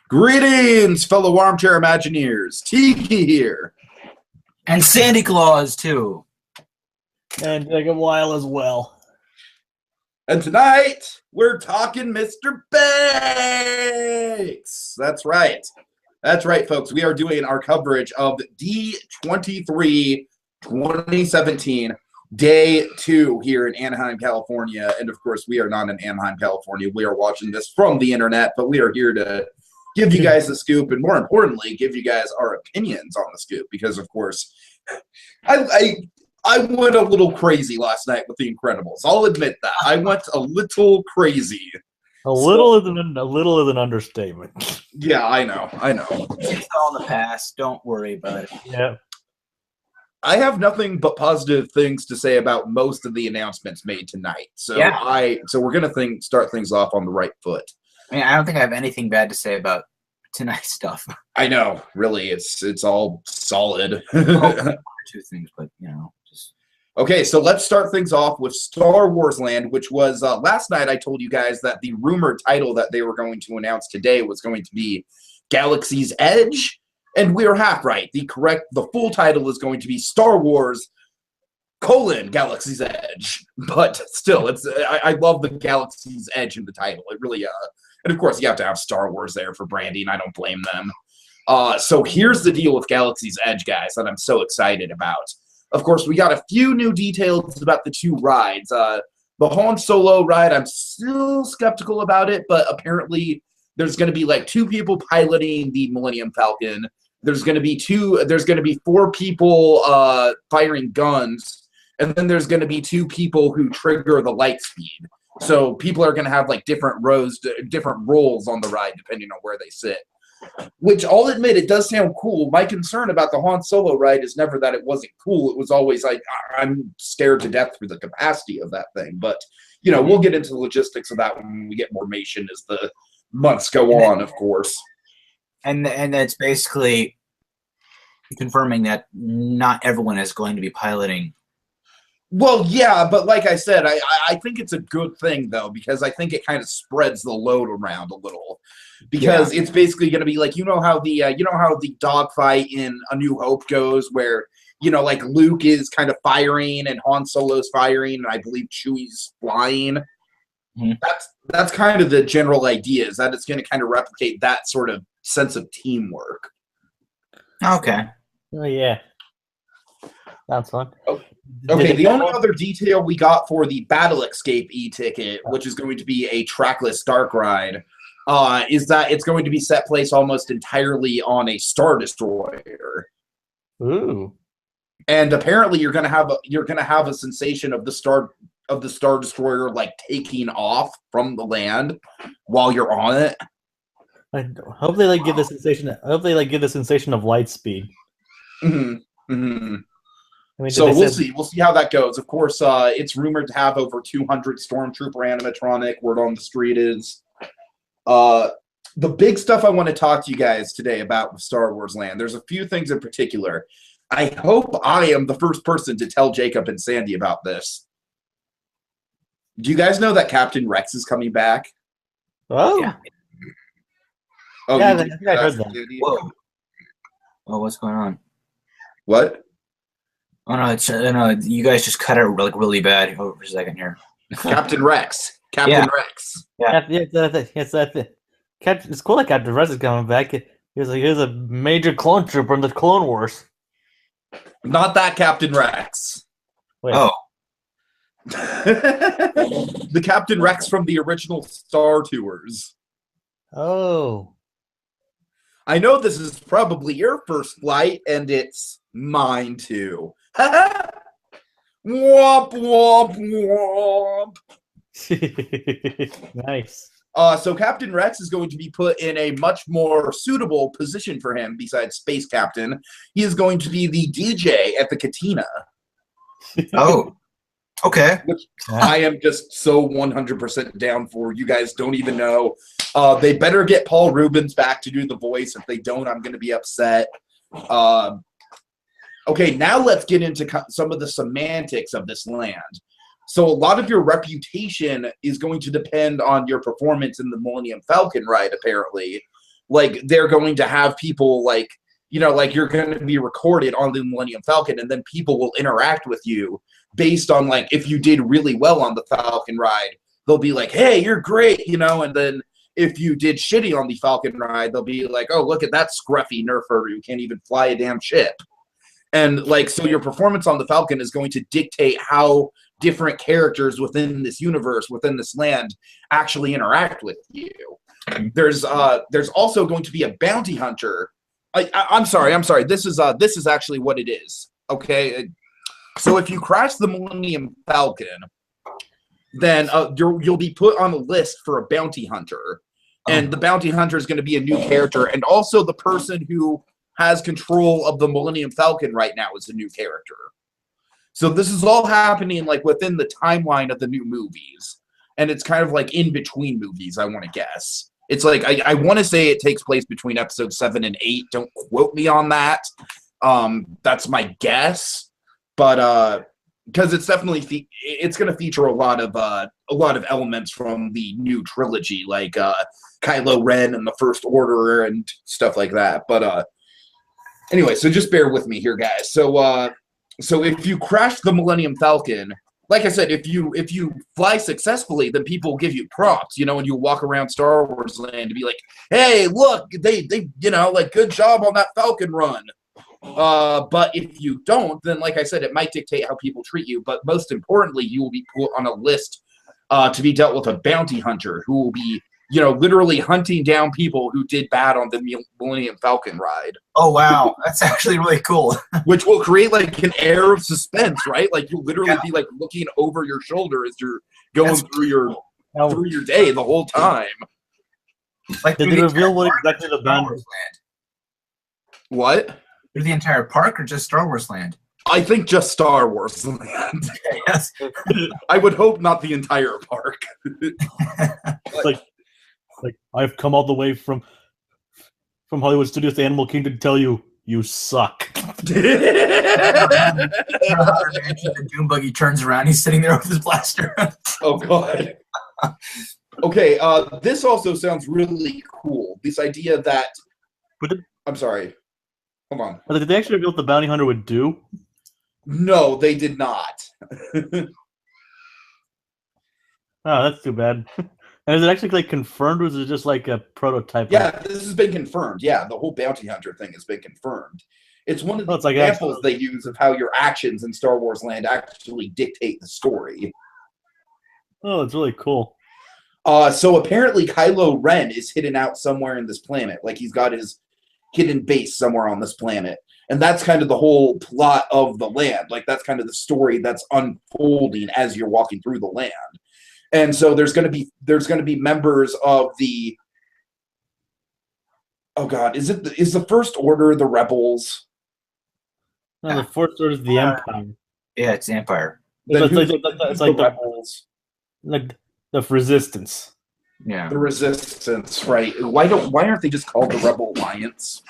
Greetings, fellow armchair Imagineers. Tiki here. And SandyClaws, too. And Wile as well. And tonight, we're talking Mr. Banks. That's right. That's right, folks. We are doing our coverage of D23 2017, Day 2 here in Anaheim, California. And, of course, we are not in Anaheim, California. We are watching this from the internet, but we are here to give you guys the scoop, and more importantly, give you guys our opinions on the scoop, because, of course, I went a little crazy last night with The Incredibles. I'll admit that. I went a little crazy. A little is an understatement. Yeah, I know. It's all in the past. Don't worry about it. Yeah. I have nothing but positive things to say about most of the announcements made tonight. So yeah. So we're gonna start things off on the right foot. I mean, I don't think I have anything bad to say about tonight's stuff. I know, really, it's all solid. Two things, but just okay. So let's start things off with Star Wars Land, which was last night. I told you guys that the rumored title that they were going to announce today was going to be Galaxy's Edge, and we were half right. The full title is going to be Star Wars: Galaxy's Edge. But still, I love the Galaxy's Edge in the title. It really and of course, you have to have Star Wars there for branding. I don't blame them. So here's the deal with Galaxy's Edge, guys, that I'm so excited about. Of course, we got a few new details about the two rides. The Han Solo ride, I'm still skeptical about it, but apparently there's going to be like two people piloting the Millennium Falcon. There's going to be four people firing guns, and then there's going to be two people who trigger the light speed. So people are going to have like different roles on the ride depending on where they sit. Which I'll admit, it does sound cool. My concern about the Han Solo ride is never that it wasn't cool. It was always like, I'm scared to death for the capacity of that thing. But, we'll get into the logistics of that when we get more information as the months go on, of course. And that's basically confirming that not everyone is going to be piloting. Well, yeah, but like I said, I think it's a good thing, though, because I think it kind of spreads the load around a little. Because it's basically going to be like, how the dogfight in A New Hope goes, where, like Luke is kind of firing and Han Solo's firing, and I believe Chewie's flying. Mm-hmm. That's kind of the general idea, is that it's going to kind of replicate that sort of sense of teamwork. Okay. Oh, yeah. That's fun. Okay, the only other detail we got for the Battle Escape e-ticket, which is going to be a trackless dark ride, is that it's going to be set place almost entirely on a Star Destroyer. Ooh. And apparently you're gonna have a sensation of the Star Destroyer like taking off from the land while you're on it. I hope they give the sensation. I hope they give the sensation of light speed. Mm-hmm. Mm-hmm. I mean, so we'll see. We'll see how that goes. Of course, it's rumored to have over 200 Stormtrooper animatronic. Word on the street is. The big stuff I want to talk to you guys today about with Star Wars Land. There's a few things in particular. I hope I am the first person to tell Jacob and Sandy about this. Do you guys know that Captain Rex is coming back? Oh. Yeah. Oh, yeah, I think I heard that. Whoa. Oh, what's going on? What? Oh no, you guys just cut it like really bad for a second here. Captain Rex. Rex. Yeah. It's cool that Captain Rex is coming back. He's a major clone trooper in the Clone Wars. Not that Captain Rex. Wait. Oh. The Captain Rex from the original Star Tours. Oh. I know this is probably your first flight, and it's mine too. Womp, womp, womp. Nice. So Captain Rex is going to be put in a much more suitable position for him besides Space Captain. He is going to be the DJ at the Cantina. Oh, okay. Which I am just so 100% down for. You guys don't even know. They better get Paul Rubens back to do the voice. If they don't, I'm going to be upset. Okay, now let's get into some of the semantics of this land. So a lot of your reputation is going to depend on your performance in the Millennium Falcon ride, apparently. like they're going to have people like, you know, like you're going to be recorded on the Millennium Falcon, and then people will interact with you based on like if you did really well on the Falcon ride, they'll be like, hey, you're great, you know, and then if you did shitty on the Falcon ride, they'll be like, oh, look at that scruffy nerfer who can't even fly a damn ship. And like, so your performance on the Falcon is going to dictate how different characters within this universe, within this land, actually interact with you. There's also going to be a bounty hunter. I'm sorry. This is actually what it is. Okay. So if you crash the Millennium Falcon, then you'll be put on a list for a bounty hunter. And the bounty hunter is going to be a new character. And also the person who has control of the Millennium Falcon right now is a new character. So this is all happening like within the timeline of the new movies. And it's kind of like in between movies, I want to guess. It's like, I want to say it takes place between episode 7 and 8. Don't quote me on that. That's my guess. But because it's definitely, it's going to feature a lot of elements from the new trilogy, like Kylo Ren and the First Order and stuff like that. But anyway, so just bear with me here, guys. So if you crash the Millennium Falcon, like I said, if you fly successfully, then people will give you props, you know, and you walk around Star Wars land and be like, hey, look, they you know, like, good job on that Falcon run. But if you don't, then like I said, it might dictate how people treat you. But most importantly, you will be put on a list to be dealt with a bounty hunter who will be, you know, literally hunting down people who did bad on the Millennium Falcon ride. Oh, wow. That's actually really cool. Which will create, like, an air of suspense, right? Like, you'll literally be, like, looking over your shoulder as you're going through your day the whole time. Like, did they reveal what exactly the bounty land? What? Through the entire park or just Star Wars land? I think just Star Wars land. Yes. I would hope not the entire park. Like I've come all the way from Hollywood Studios to Animal Kingdom to tell you, you suck. The Doom Buggy turns around. He's sitting there with his blaster. Oh, God. Okay, this also sounds really cool. This idea that... I'm sorry. Hold on. Did they actually reveal what the bounty hunter would do? No, they did not. Oh, that's too bad. And is it actually like confirmed, or is it just like a prototype? Yeah, this has been confirmed. Yeah, the whole bounty hunter thing has been confirmed. It's one of the like examples they use of how your actions in Star Wars land actually dictate the story. Oh, it's really cool. So apparently Kylo Ren is hidden out somewhere in this planet. Like, he's got his hidden base somewhere on this planet. And that's kind of the whole plot of the land. Like, that's kind of the story that's unfolding as you're walking through the land. And so there's going to be members of the, oh God, is the First Order the rebels? No, the First Order is the Empire. Yeah, it's the Empire. It's like the rebels, like the Resistance. Yeah, the Resistance, right? Why aren't they just called the Rebel Alliance?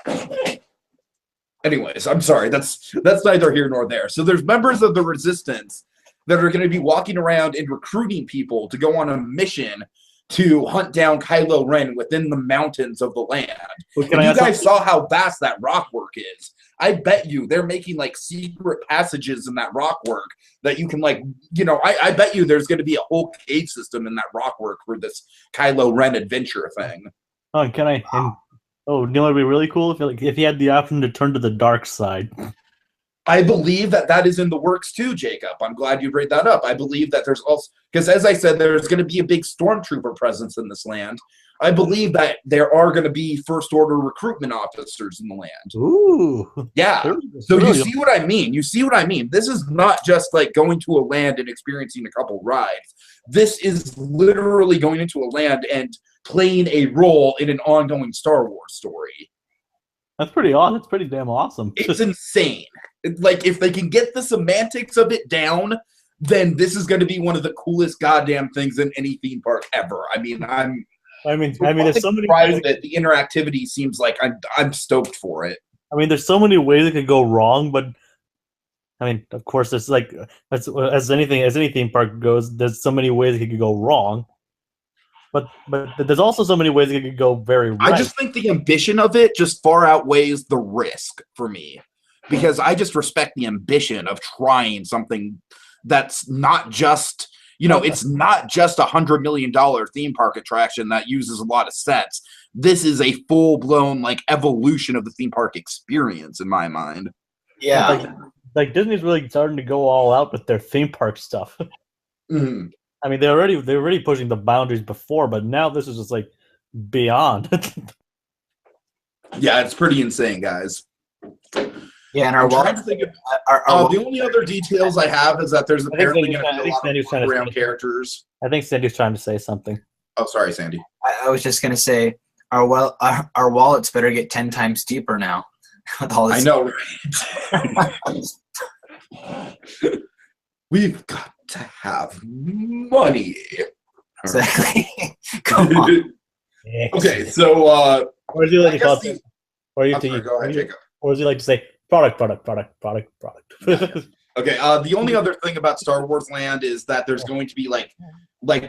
Anyways, I'm sorry. That's neither here nor there. So there's members of the Resistance that are going to be walking around and recruiting people to go on a mission to hunt down Kylo Ren within the mountains of the land. Well, you guys saw how vast that rock work is. I bet you they're making like secret passages in that rock work that you can like, you know, I bet you there's going to be a whole cave system in that rock work for this Kylo Ren adventure thing. Oh, you know what would be really cool if he had the option to turn to the dark side. I believe that is in the works too, Jacob. I'm glad you brought that up. I believe that there's also, because as I said, there's going to be a big stormtrooper presence in this land. I believe that there are going to be First Order recruitment officers in the land. Ooh. Yeah. So you see what I mean? You see what I mean? This is not just like going to a land and experiencing a couple rides. This is literally going into a land and playing a role in an ongoing Star Wars story. That's pretty awesome. That's pretty damn awesome. It's insane. Like, if they can get the semantics of it down, then this is going to be one of the coolest goddamn things in any theme park ever. I mean, there's so many ways that the interactivity seems like I'm stoked for it. I mean, there's so many ways it could go wrong, but I mean, of course, there's like as any theme park goes, there's so many ways it could go wrong. But there's also so many ways it could go very right. I just think the ambition of it just far outweighs the risk for me, because I just respect the ambition of trying something that's not just, it's not just $100 million theme park attraction that uses a lot of sets. This is a full-blown evolution of the theme park experience in my mind. Yeah. Like Disney's really starting to go all out with their theme park stuff. Mm-hmm. I mean, they're already pushing the boundaries before, but now this is just beyond. Yeah, it's pretty insane, guys. Yeah, and I'm trying to think of the only other details I have is that there's apparently going to be a lot of background characters. I think Sandy's trying to say something. Oh, sorry, Sandy. I was just going to say, our wallets better get 10 times deeper now. With all this. I know, right? We've got to have money. Exactly. Come on. Okay, so or do you like to call it? Or you go ahead, Jacob. Or does he like to say product? Okay, the only other thing about Star Wars Land is that there's going to be like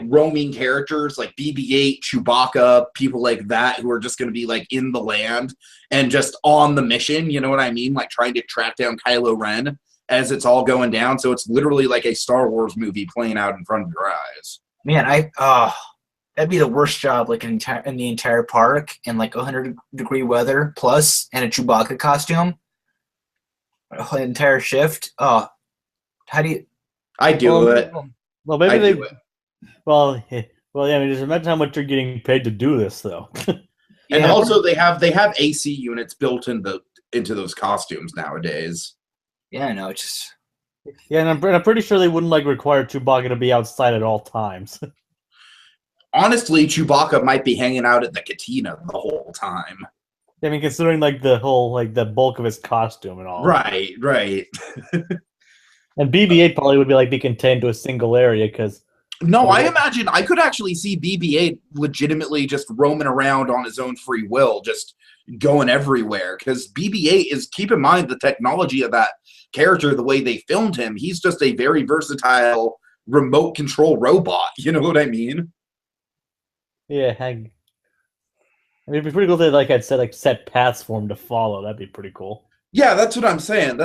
roaming characters like BB-8, Chewbacca, people like that who are just going to be in the land and just on the mission, you know what I mean? Trying to track down Kylo Ren as it's all going down. So it's literally like a Star Wars movie playing out in front of your eyes. Man, that'd be the worst job in the entire park in 100-degree weather plus and a Chewbacca costume. The entire shift. Oh, how do you? I do it. Well, maybe they. Well, yeah. I mean, just imagine how much you're getting paid to do this, though. And also, they have AC units built into those costumes nowadays. Yeah, no, it's just. Yeah, and I'm pretty sure they wouldn't require Chewbacca to be outside at all times. Honestly, Chewbacca might be hanging out at the cantina the whole time. I mean, considering the whole the bulk of his costume and all. Right. And BB-8 probably would be contained to a single area because. No, I imagine I could actually see BB-8 legitimately just roaming around on his own free will, just going everywhere. Because BB-8 is, keep in mind the technology of that character, the way they filmed him. He's just a very versatile remote control robot. You know what I mean? Yeah, I mean, it'd be pretty cool if they had set paths for him to follow. That'd be pretty cool. Yeah, that's what I'm saying.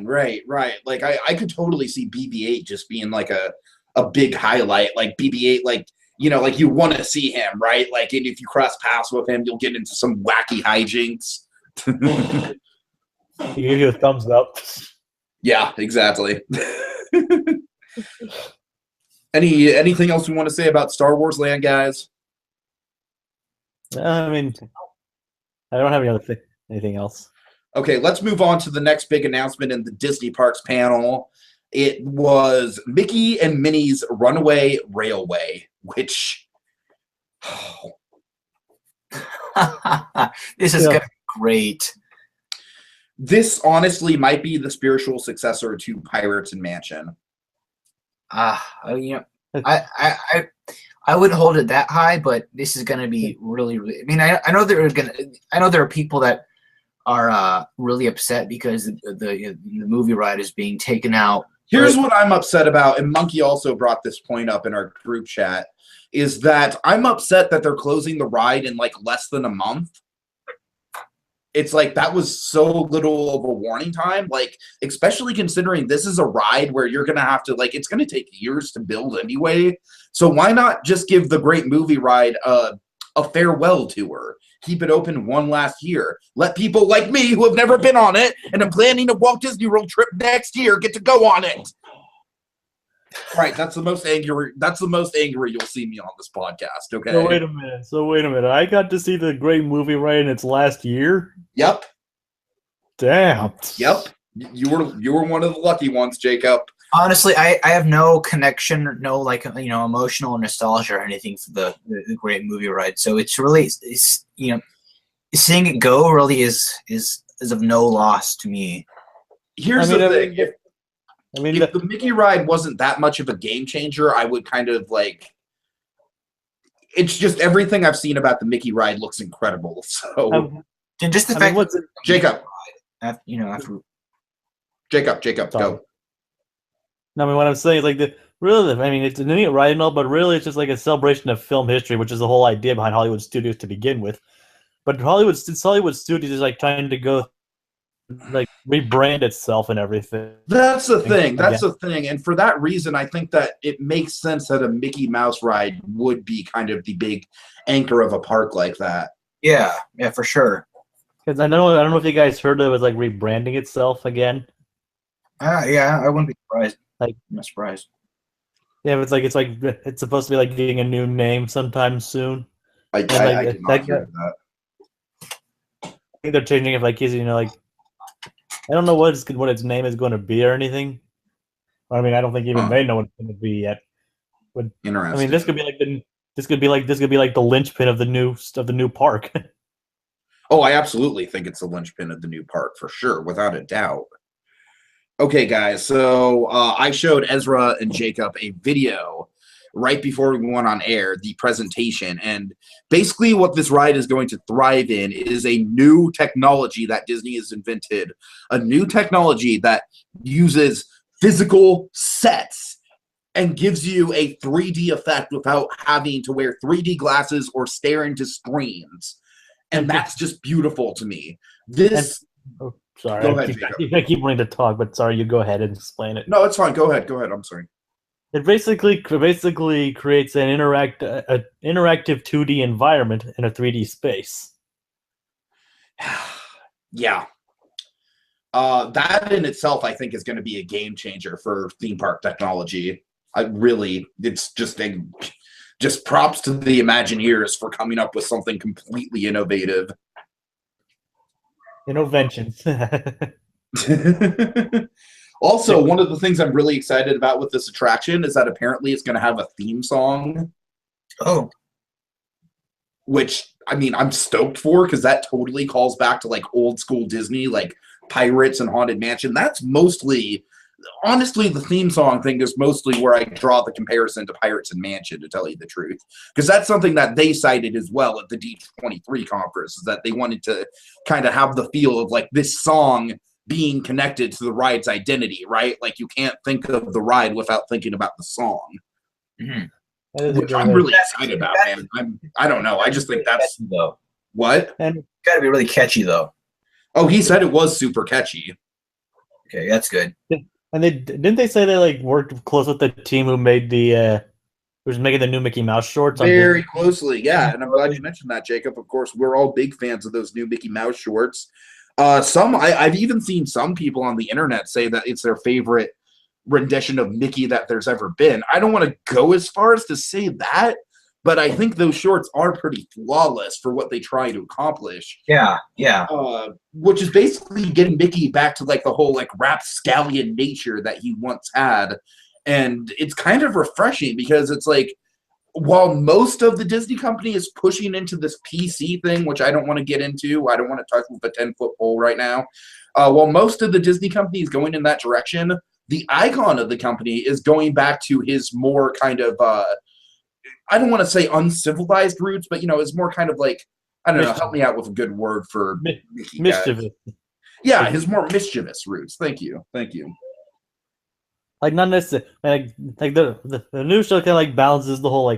Right. I could totally see BB-8 just being a big highlight. BB-8, you want to see him, right? And if you cross paths with him, you'll get into some wacky hijinks. He give you a thumbs up. Yeah, exactly. Anything else we want to say about Star Wars Land, guys? I mean, I don't have anything else. Okay, let's move on to the next big announcement in the Disney Parks panel. It was Mickey and Minnie's Runaway Railway, which... This is going to be great. This honestly might be the spiritual successor to Pirates and Mansion. I wouldn't hold it that high, but this is going to be really, really. I mean, I know there are people that are really upset because the movie ride is being taken out. Here's what I'm upset about, and Monkey also brought this point up in our group chat, is that I'm upset that they're closing the ride in less than a month. It's that was so little of a warning time, especially considering this is a ride where you're going to have to, it's going to take years to build anyway. So why not just give the Great Movie Ride a farewell tour? Keep it open one last year. Let people like me who have never been on it and I'm planning a Walt Disney World trip next year get to go on it. Right, that's the most angry you'll see me on this podcast, okay? So wait a minute. I got to see the Great Movie Ride in its last year? Yep. Damn. Yep. You were one of the lucky ones, Jacob. Honestly, I have no connection, no emotional nostalgia or anything for the Great Movie Ride. So it's really seeing it go really is of no loss to me. Here's the thing. If the Mickey ride wasn't that much of a game changer, I would kind of it's just everything I've seen about the Mickey ride looks incredible. So and just the fact that Jacob, after Jacob, go. No, I mean, what I'm saying is really, I mean, it's a neat ride and all, but really, it's just like a celebration of film history, which is the whole idea behind Hollywood studios to begin with. But Hollywood studios is like trying to go like rebrand itself and everything. That's the thing. That's Again. the thing. And for that reason, I think that it makes sense that a Mickey Mouse ride would be kind of the big anchor of a park like that. Yeah, for sure. Because I don't know if you guys heard it was like rebranding itself again. Yeah, I wouldn't be surprised. Like, I'm not surprised. yeah, it's supposed to be like getting a new name sometime soon. I like, did not that- hear that. I think they're changing it like like I don't know what its name is going to be or anything. I mean, I don't think even they know what it's going to be yet. But Interesting. I mean, this could be like the linchpin of the new park. Oh, I absolutely think it's the linchpin of the new park for sure, without a doubt. Okay, guys, so I showed Ezra and Jacob a video right before we went on air, the presentation, and basically what this ride is going to thrive in is a new technology that Disney has invented, a new technology that uses physical sets and gives you a 3D effect without having to wear 3D glasses or stare into screens. And that's just beautiful to me. Sorry, Go ahead, Jacob. I keep wanting to talk, but sorry, you go ahead and explain it. No, it's fine. Go ahead. I'm sorry. It basically creates an interactive 2D environment in a 3D space. Yeah. That in itself, I think, is going to be a game changer for theme park technology. It's just props to the Imagineers for coming up with something completely innovative. Innovations. Also, one of the things I'm really excited about with this attraction is that apparently it's going to have a theme song. Oh. Which, I mean, I'm stoked for, because that totally calls back to like old school Disney, like Pirates and Haunted Mansion. That's mostly, honestly, the theme song thing is mostly where I draw the comparison to Pirates and Mansion, to tell you the truth. Because that's something that they cited as well at the D23 conference, is that they wanted to kind of have the feel of like this song being connected to the ride's identity, right? Like you can't think of the ride without thinking about the song. Mm-hmm. Which I'm really excited about, man. I don't know. I just think that's though. What? And Got to be really catchy though. Oh, he said it was super catchy. Okay, that's good. And didn't they say they like worked close with the team who made who's making the new Mickey Mouse shorts? Very closely, yeah. And I'm glad you mentioned that, Jacob. Of course, we're all big fans of those new Mickey Mouse shorts. I've even seen some people on the internet say that it's their favorite rendition of Mickey that there's ever been. I don't want to go as far as to say that, but I think those shorts are pretty flawless for what they try to accomplish. Yeah. Which is basically getting Mickey back to like the whole like rapscallion nature that he once had. And it's kind of refreshing because it's like, while most of the Disney company is pushing into this PC thing, which I don't want to get into, I don't want to touch with a 10-foot pole right now. While most of the Disney company is going in that direction, the icon of the company is going back to his more kind of, I don't want to say uncivilized roots, but, it's more kind of like, I don't know, help me out with a good word for Mickey, mischievous. Yeah, his more mischievous roots. Thank you. Like not necessarily like the new show kind of like balances the whole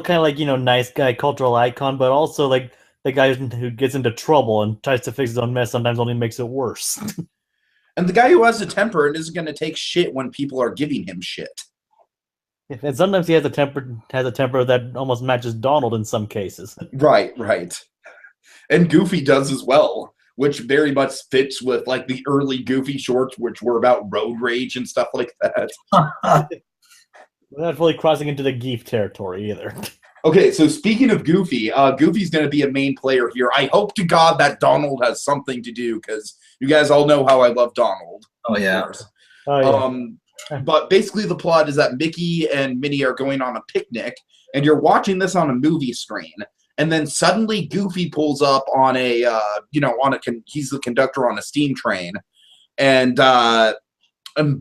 kind of like nice guy cultural icon, but also like the guy who gets into trouble and tries to fix his own mess sometimes only makes it worse. And the guy who has a temper and isn't going to take shit when people are giving him shit. And sometimes he has a temper that almost matches Donald in some cases. Right. And Goofy does as well, which very much fits with like the early Goofy shorts, which were about road rage and stuff like that. We're not fully crossing into the Geef territory either. Okay, so speaking of Goofy, Goofy's going to be a main player here. I hope to God that Donald has something to do, because you guys all know how I love Donald. Oh, yeah. But basically the plot is that Mickey and Minnie are going on a picnic, and you're watching this on a movie screen. And then suddenly Goofy pulls up on he's the conductor on a steam train. And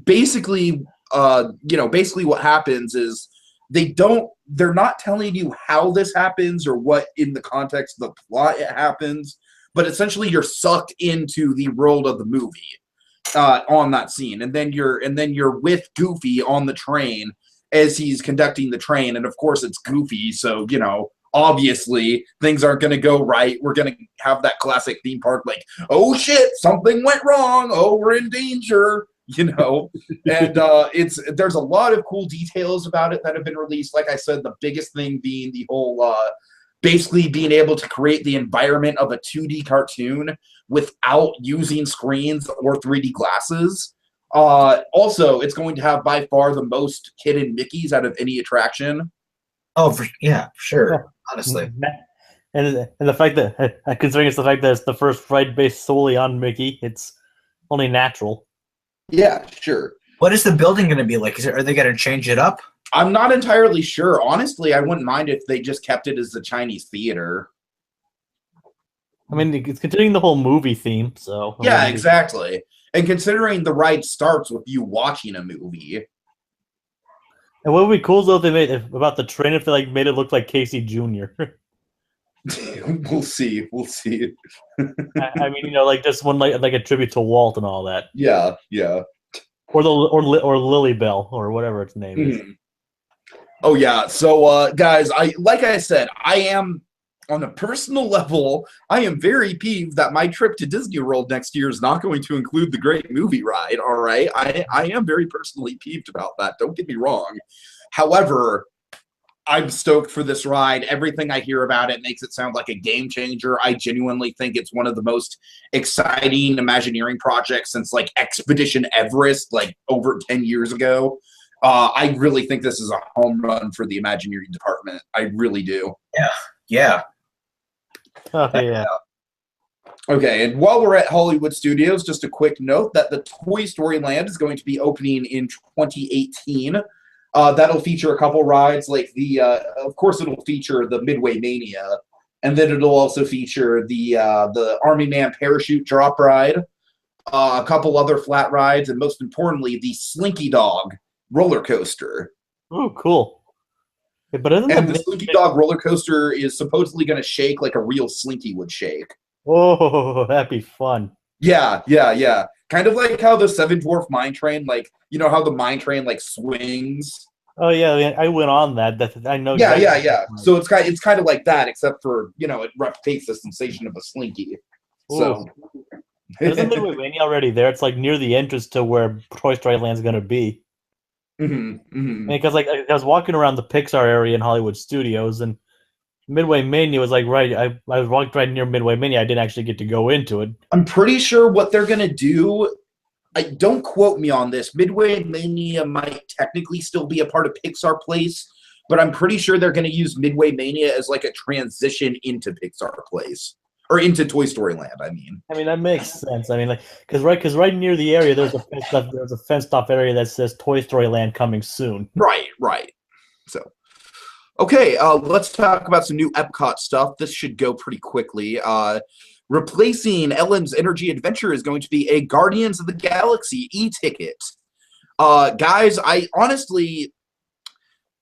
basically what happens is they're not telling you how this happens or what in the context of the plot it happens, but essentially you're sucked into the world of the movie on that scene. And then you're with Goofy on the train, as he's conducting the train. And of course, it's Goofy, so obviously things aren't going to go right. We're going to have that classic theme park like, oh shit, something went wrong. Oh, we're in danger. And there's a lot of cool details about it that have been released. Like I said, the biggest thing being the whole basically being able to create the environment of a 2D cartoon without using screens or 3D glasses. Also, it's going to have by far the most hidden Mickeys out of any attraction. Oh, for sure. Honestly, and the fact that considering it's the fact that it's the first ride based solely on Mickey, it's only natural. Yeah, sure. What is the building going to be like? Are they going to change it up? I'm not entirely sure. Honestly, I wouldn't mind if they just kept it as the Chinese theater. I mean, it's continuing the whole movie theme, so... Yeah, exactly. And considering the ride starts with you watching a movie. And what would be cool, though, if they made about the train, if they made it look like Casey Jr. We'll see. I mean, just one like a tribute to Walt and all that. Yeah. Or Lily Bell, or whatever its name is. Oh yeah. So guys, like I said, I am on a personal level, I am very peeved that my trip to Disney World next year is not going to include the Great Movie Ride. All right. I am very personally peeved about that. Don't get me wrong. However, I'm stoked for this ride. Everything I hear about it makes it sound like a game changer. I genuinely think it's one of the most exciting Imagineering projects since Expedition Everest, over 10 years ago. I really think this is a home run for the Imagineering department. I really do. Yeah. Okay, yeah. Okay, and while we're at Hollywood Studios, just a quick note that the Toy Story Land is going to be opening in 2018. That'll feature a couple rides, of course, it'll feature the Midway Mania, and then it'll also feature the Army Man parachute drop ride, a couple other flat rides, and most importantly, the Slinky Dog roller coaster. Oh, cool. Yeah, but the Slinky Dog roller coaster is supposedly going to shake like a real Slinky would shake. Oh, that'd be fun. Yeah. Kind of like how the Seven Dwarf Mine Train, how the mine train swings. Oh yeah, I went on that. I know. Yeah. So it's kind of like that, except for it replicates the sensation of a Slinky. Ooh. So isn't Midway Mania already there? It's near the entrance to where Toy Story Land's going to be. Because I was walking around the Pixar area in Hollywood Studios, and Midway Mania was right. I walked right near Midway Mania. I didn't actually get to go into it. I'm pretty sure what they're gonna do. Don't quote me on this. Midway Mania might technically still be a part of Pixar Place, but I'm pretty sure they're gonna use Midway Mania as a transition into Pixar Place. Or into Toy Story Land, I mean. I mean, that makes sense. I mean, because right near the area, there's a fenced-off area that says Toy Story Land coming soon. Right. So, okay, let's talk about some new EPCOT stuff. This should go pretty quickly. Replacing Ellen's Energy Adventure is going to be a Guardians of the Galaxy e-ticket. Guys, I honestly...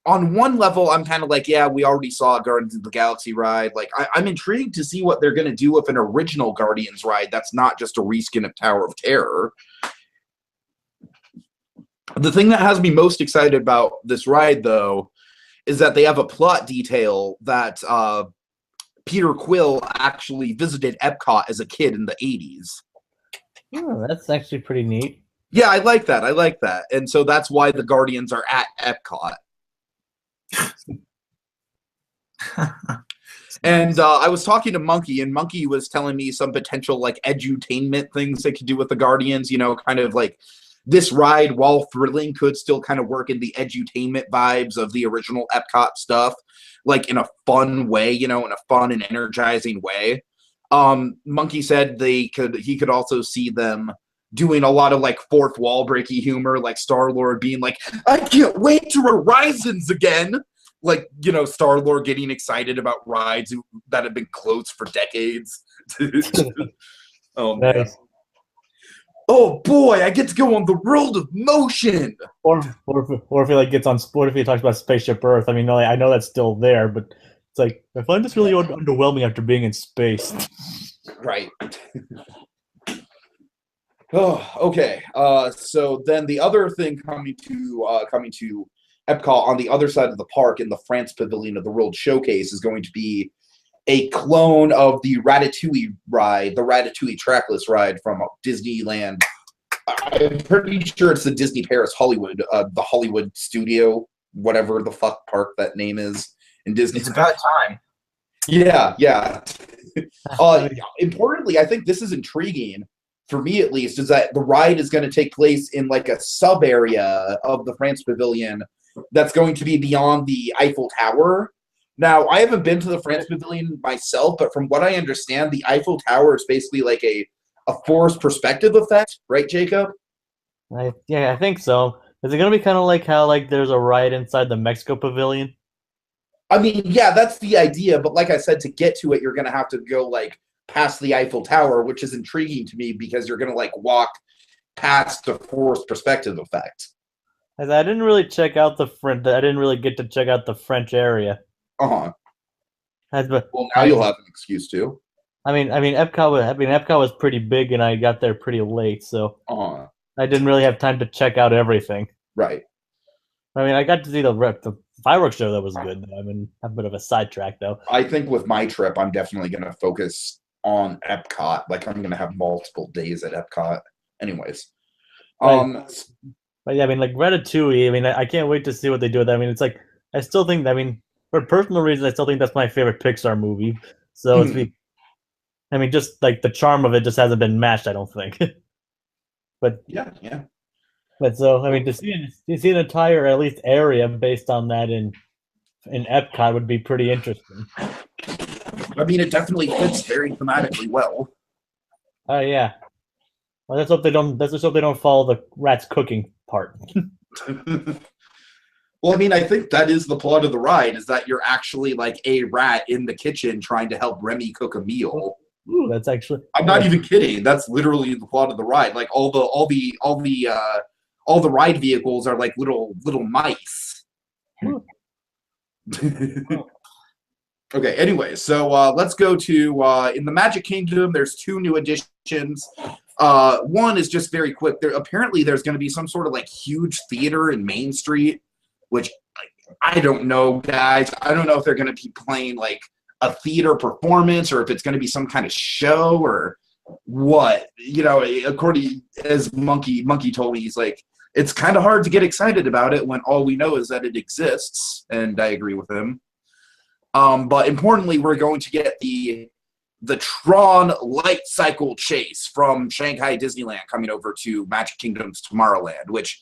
On one level, I'm kind of we already saw a Guardians of the Galaxy ride. I'm intrigued to see what they're going to do with an original Guardians ride that's not just a reskin of Tower of Terror. The thing that has me most excited about this ride, though, is that they have a plot detail that Peter Quill actually visited Epcot as a kid in the 80s. Oh, that's actually pretty neat. Yeah, I like that. And so that's why the Guardians are at Epcot. And I was talking to Monkey, and Monkey was telling me some potential edutainment things they could do with the Guardians, kind of this ride, while thrilling, could still kind of work in the edutainment vibes of the original Epcot stuff, in a fun way, in a fun and energizing way. Monkey said he could also see them doing a lot of fourth wall breaky humor, Star-Lord being I can't wait to Horizons again. Star-Lord getting excited about rides that have been closed for decades. Oh, man. Nice. Oh, boy, I get to go on the world of motion. Or if he gets on sport, if he talks about Spaceship Earth. I mean, I know that's still there, but it's I find this really underwhelming after being in space. Right. Oh, okay. So then the other thing coming to Epcot, on the other side of the park in the France Pavilion of the World Showcase, is going to be a clone of the Ratatouille ride, the Ratatouille trackless ride from Disneyland. I'm pretty sure it's the Disney Paris Hollywood, the Hollywood Studio, whatever the fuck park that name is in Disney. It's about time. Yeah. Importantly, I think this is intriguing, for me at least, is that the ride is going to take place in like a sub area of the France Pavilion that's going to be beyond the Eiffel Tower. Now, I haven't been to the France Pavilion myself, but from what I understand, the Eiffel Tower is basically like a forced perspective effect, right, Jacob? I think so. Is it going to be kind of like how like there's a ride inside the Mexico Pavilion? I mean, yeah, that's the idea, but like I said, to get to it, you're going to have to go like past the Eiffel Tower, which is intriguing to me because you're going to like walk past the forced perspective effect. I didn't really check out the French. I didn't really get to check out the French area. Well, now you'll have an excuse to. I mean, Epcot was pretty big, and I got there pretty late, so I didn't really have time to check out everything. Right. I mean, I got to see the fireworks show. That was good. I mean, a bit of a sidetrack, though. I think with my trip, I'm definitely going to focus on Epcot. Like, I'm going to have multiple days at Epcot. Anyways. But yeah, I mean, like Ratatouille, I mean, I can't wait to see what they do with that. I mean, it's like, I still think, I mean, for personal reasons, I still think that's my favorite Pixar movie. So I mean, just like the charm of it just hasn't been matched, I don't think. But yeah. But so, I mean, to see an entire at least area based on that in Epcot would be pretty interesting. I mean, it definitely fits very thematically well. Oh yeah. Well, let's hope they don't follow the rat's cooking part. Well, I mean, I think that is the plot of the ride, is that you're actually like a rat in the kitchen trying to help Remy cook a meal. Ooh, that's actually. I'm not even kidding. That's literally the plot of the ride. Like all the ride vehicles are like little mice. Okay. Anyway, so let's go to in the Magic Kingdom. There's 2 new additions. One is just very quick. Apparently there's going to be some sort of like huge theater in Main Street, which I don't know, guys. I don't know if they're going to be playing like a theater performance or if it's going to be some kind of show or what. You know, according as Monkey told me, he's like, it's kind of hard to get excited about it when all we know is that it exists, and I agree with him. But importantly, we're going to get the Tron Light Cycle Chase from Shanghai Disneyland coming over to Magic Kingdom's Tomorrowland, which,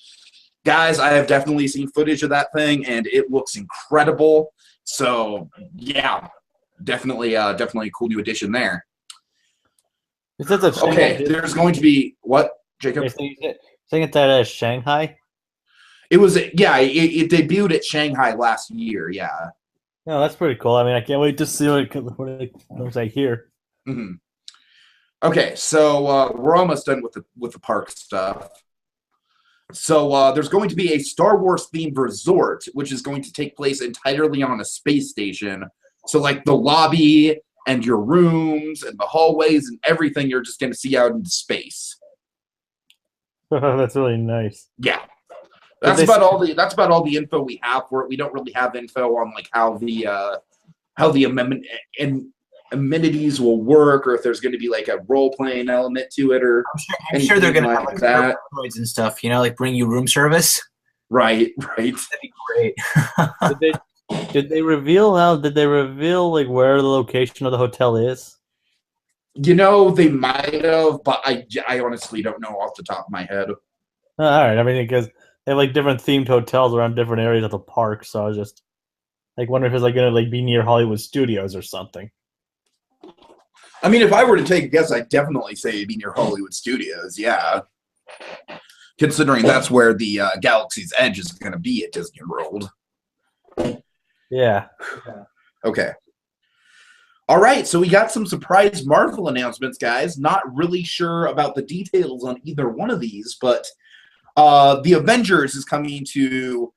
guys, I have definitely seen footage of that thing, and it looks incredible. So, yeah, definitely a cool new addition there. Okay, there's going to be what, Jacob? Saying it's at Shanghai. It was, yeah. It debuted at Shanghai last year. Yeah. No, that's pretty cool. I mean, I can't wait to see what it looks like here. Mm-hmm. Okay, so we're almost done with the park stuff. So there's going to be a Star Wars themed resort, which is going to take place entirely on a space station. So like the lobby and your rooms and the hallways and everything, you're just going to see out into space. That's really nice. Yeah. That's about all the info we have for it. We don't really have info on like how the amenities will work, or if there's going to be like a role playing element to it, or I'm sure they're going to have like that and stuff. You know, like bring you room service. Right. That'd be great. Did they reveal like where the location of the hotel is? You know, they might have, but I honestly don't know off the top of my head. All right. I mean, because they have like different themed hotels around different areas of the park, so I was just like wondering if it's like gonna like be near Hollywood Studios or something. I mean, if I were to take a guess, I'd definitely say it'd be near Hollywood Studios. Yeah, considering that's where the Galaxy's Edge is going to be at Disney World. Yeah. Okay. All right, so we got some surprise Marvel announcements, guys. Not really sure about the details on either one of these, but the Avengers is coming to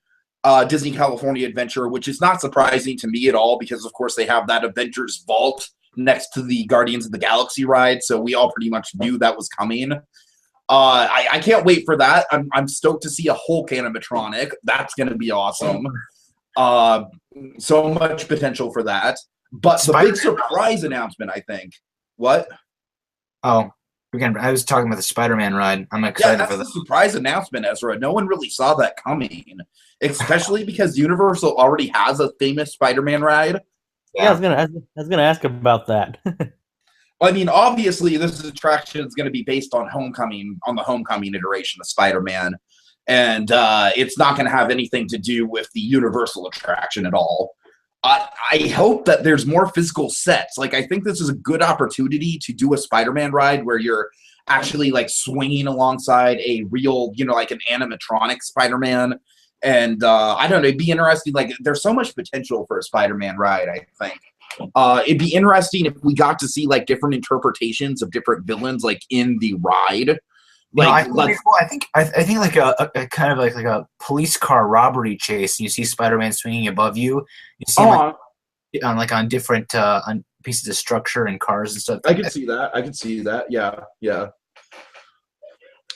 Disney California Adventure, which is not surprising to me at all because, of course, they have that Avengers Vault next to the Guardians of the Galaxy ride, so we all pretty much knew that was coming. I can't wait for that. I'm stoked to see a Hulk animatronic. That's going to be awesome. So much potential for that. But the big surprise announcement, I think. What? Oh, again, I was talking about the Spider-Man ride. I'm excited for the surprise announcement, Ezra. No one really saw that coming, especially because Universal already has a famous Spider-Man ride. Yeah, I was gonna ask about that. I mean, obviously, this attraction is going to be based on the Homecoming iteration of Spider-Man, and it's not going to have anything to do with the Universal attraction at all. I hope that there's more physical sets. Like, I think this is a good opportunity to do a Spider-Man ride where you're actually like swinging alongside a real, like an animatronic Spider-Man. And I don't know, it'd be interesting. Like, there's so much potential for a Spider-Man ride, I think. It'd be interesting if we got to see like different interpretations of different villains, like in the ride. Like, I think like a kind of like a police car robbery chase, and you see Spider-Man swinging above you. You see him on different on pieces of structure and cars and stuff. I can see that. Yeah.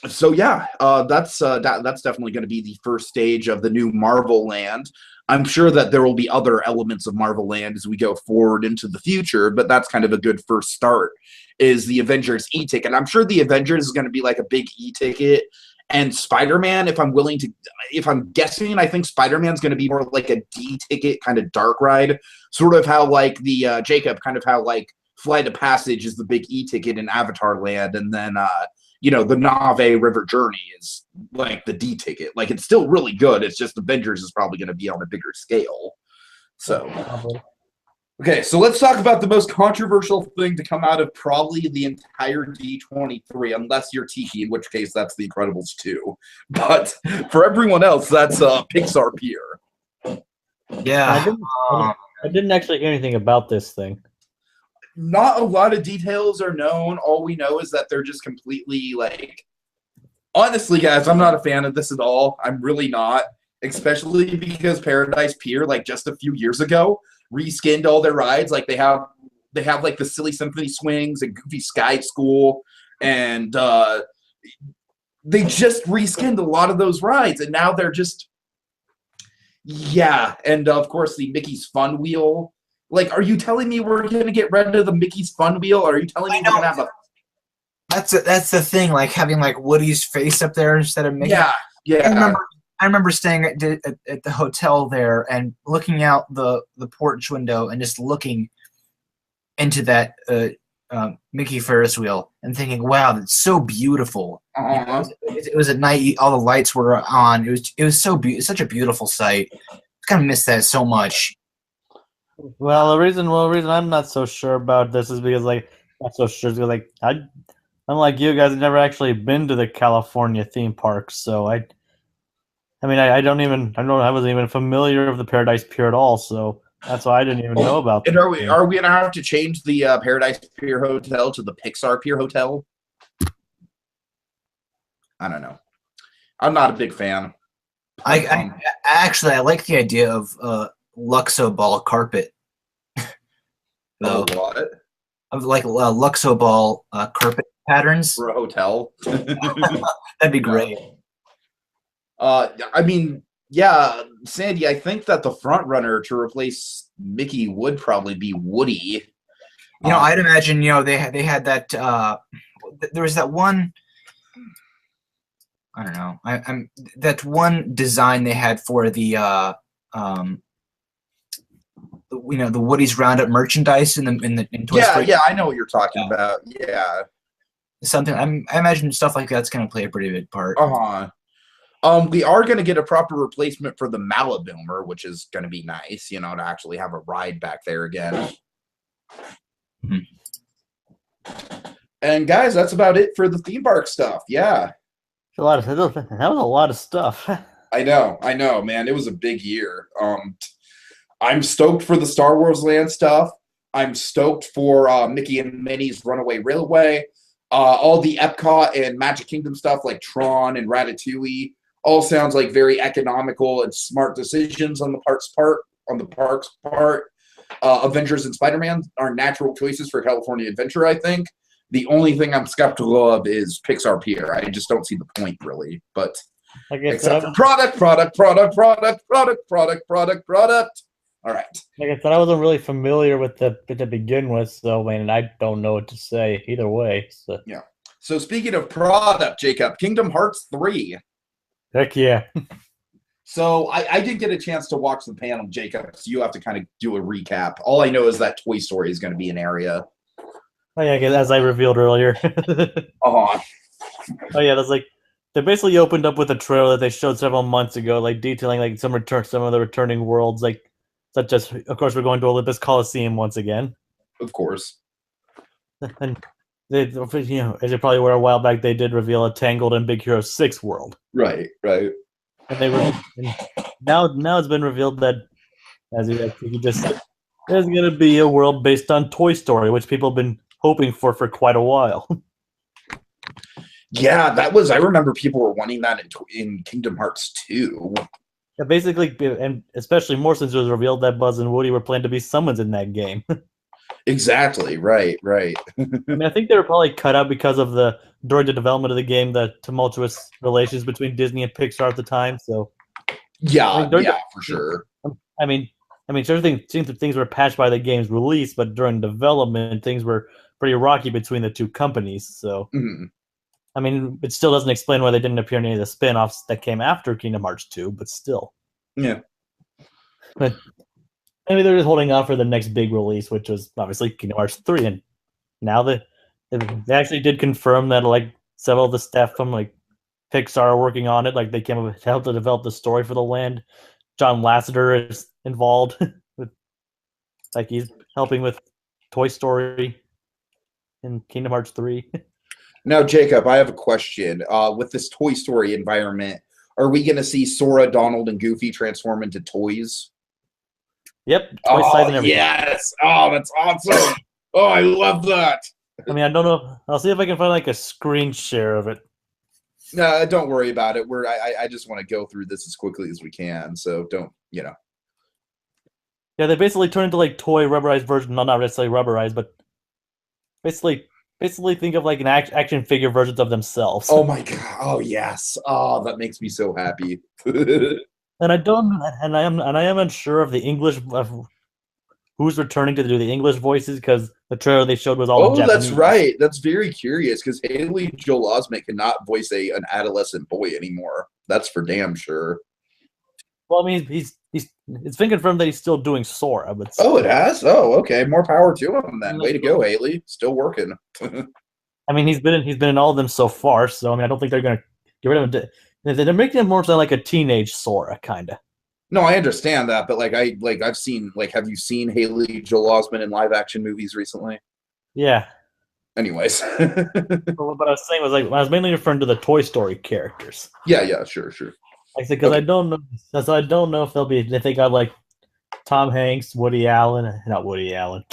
So yeah, that's definitely going to be the first stage of the new Marvel Land. I'm sure that there will be other elements of Marvel Land as we go forward into the future, but that's kind of a good first start, is the Avengers e-ticket. I'm sure the Avengers is going to be like a big e-ticket, and Spider-Man, if I'm guessing, I think Spider-Man's going to be more like a D-ticket kind of dark ride, sort of how like the Jacob, kind of how like Flight of Passage is the big e-ticket in Avatar Land, and then the Nave River Journey is like the D ticket. Like, it's still really good. It's just Avengers is probably going to be on a bigger scale. So, okay, so let's talk about the most controversial thing to come out of probably the entire D23, unless you're Tiki, in which case that's The Incredibles 2. But for everyone else, that's Pixar Pier. Yeah. I didn't actually hear anything about this thing. Not a lot of details are known. All we know is that they're just completely like, honestly, guys, I'm not a fan of this at all. I'm really not, especially because Paradise Pier, like just a few years ago, reskinned all their rides. Like they have like the Silly Symphony Swings and Goofy Sky School, and they just reskinned a lot of those rides, and now they're just, yeah. And of course, the Mickey's Fun Wheel. Like, are you telling me we're going to get rid of the Mickey's Fun Wheel? Or are you telling me we're going to have a... That's the thing, like having like Woody's face up there instead of Mickey. Yeah. I remember staying at the hotel there and looking out the porch window and just looking into that Mickey Ferris wheel and thinking, wow, that's so beautiful. It was at night, all the lights were on. It was such a beautiful sight. I kind of miss that so much. Well, the reason I'm not so sure about this is because I'm like you guys have never actually been to the California theme parks, so I wasn't even familiar with the Paradise Pier at all, so that's why I didn't even know about. And are we gonna have to change the Paradise Pier Hotel to the Pixar Pier Hotel? I don't know. I'm not a big fan. I like the idea of Luxo ball carpet. What? Of like Luxo ball carpet patterns for a hotel. That'd be great. I mean, yeah, Sandy, I think that the front runner to replace Mickey would probably be Woody. I'd imagine, they had that there was that one, I don't know. I'm that one design they had for the the Woody's Roundup merchandise in Toy Story. Yeah, I know what you're talking about. Yeah, something. I imagine stuff like that's going to play a pretty big part. We are going to get a proper replacement for the Maliboomer, which is going to be nice. To actually have a ride back there again. Mm-hmm. And guys, that's about it for the theme park stuff. Yeah, that was a lot of stuff. I know, man. It was a big year. I'm stoked for the Star Wars Land stuff. I'm stoked for Mickey and Minnie's Runaway Railway. All the Epcot and Magic Kingdom stuff like Tron and Ratatouille all sounds like very economical and smart decisions on the park's part. Avengers and Spider-Man are natural choices for California Adventure, I think. The only thing I'm skeptical of is Pixar Pier. I just don't see the point really. But except for product. All right. Like I said, I wasn't really familiar with it to begin with, so I mean, I don't know what to say either way. So. Yeah. So speaking of product, Jacob, Kingdom Hearts 3. Heck yeah. So I did get a chance to watch the panel, Jacob, so you have to kind of do a recap. All I know is that Toy Story is going to be an area. Oh yeah, as I revealed earlier. Uh-huh. Oh yeah, that's like they basically opened up with a trailer that they showed several months ago, like detailing like some of the returning worlds, like such as of course we're going to Olympus Coliseum once again. Of course. And they, as you're probably aware, a while back they did reveal a Tangled and Big Hero 6 world. Right. And now it's been revealed that, as you just said, there's going to be a world based on Toy Story, which people have been hoping for quite a while. Yeah, I remember people were wanting that in Kingdom Hearts 2. Yeah, basically, and especially more since it was revealed that Buzz and Woody were planned to be summons in that game. Exactly, right. I mean, I think they were probably cut out because of during the development of the game, the tumultuous relations between Disney and Pixar at the time. So, yeah, for sure. I mean, certain things were patched by the game's release, but during development, things were pretty rocky between the two companies. So, I mean, it still doesn't explain why they didn't appear in any of the spin-offs that came after Kingdom Hearts 2, but still. Yeah. But maybe they're just holding out for the next big release, which was obviously Kingdom Hearts 3. And now they actually did confirm that like several of the staff from like Pixar are working on it. Like they came up to help to develop the story for the land. John Lasseter is involved with, like he's helping with Toy Story and Kingdom Hearts 3. Now, Jacob, I have a question. With this Toy Story environment, are we going to see Sora, Donald, and Goofy transform into toys? Yep. Toy size and everything. Yes. Oh, that's awesome. Oh, I love that. I mean, I don't know. I'll see if I can find like a screen share of it. No, don't worry about it. I just want to go through this as quickly as we can. So don't. Yeah, they basically turn into like toy rubberized version. Not necessarily rubberized, but basically think of like an action figure versions of themselves. Oh my god! Oh yes! Oh, that makes me so happy. And I am unsure of the English of who's returning to do the English voices because the trailer they showed was all in Japanese. That's right. That's very curious because Haley Joel Osment cannot voice an adolescent boy anymore. That's for damn sure. Well, I mean, it's been confirmed that he's still doing Sora, but it has. Oh, okay. More power to him then. Way to go, Haley. Still working. I mean, he's been in all of them so far. So I mean, I don't think they're gonna get rid of him. They're making him more sound like a teenage Sora, kind of. No, I understand that, but I've seen have you seen Haley Joel Osment in live action movies recently? Yeah. Anyways. What I was saying was I was mainly referring to the Toy Story characters. Yeah, sure. Like I said, because I don't know if they got like Tom Hanks, Woody Allen, not Woody Allen,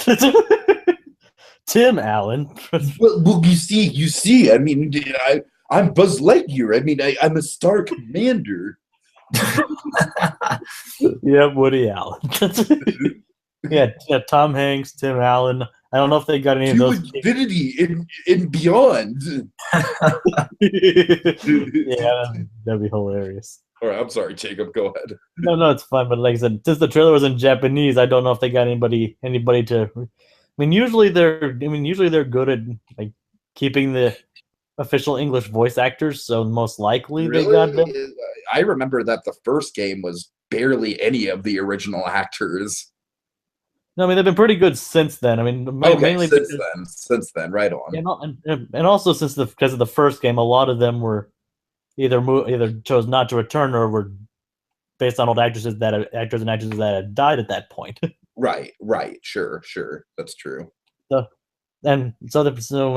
Tim Allen. Well, you see. I mean, I'm Buzz Lightyear. I mean, I'm a Star Commander. Yeah, Woody Allen. yeah, Tom Hanks, Tim Allen. I don't know if they got any of those. Infinity and beyond. Yeah, that'd be hilarious. All right, I'm sorry, Jacob. Go ahead. No, it's fine. But like I said, since the trailer was in Japanese, I don't know if they got anybody to. I mean, usually they're good at like keeping the official English voice actors. So most likely they got them. I remember that the first game was barely any of the original actors. No, I mean they've been pretty good since then. I mean, mainly since then, right on. And also because of the first game, a lot of them were either chose not to return or were based on old actors and actresses that had died at that point. Right, sure, that's true. So I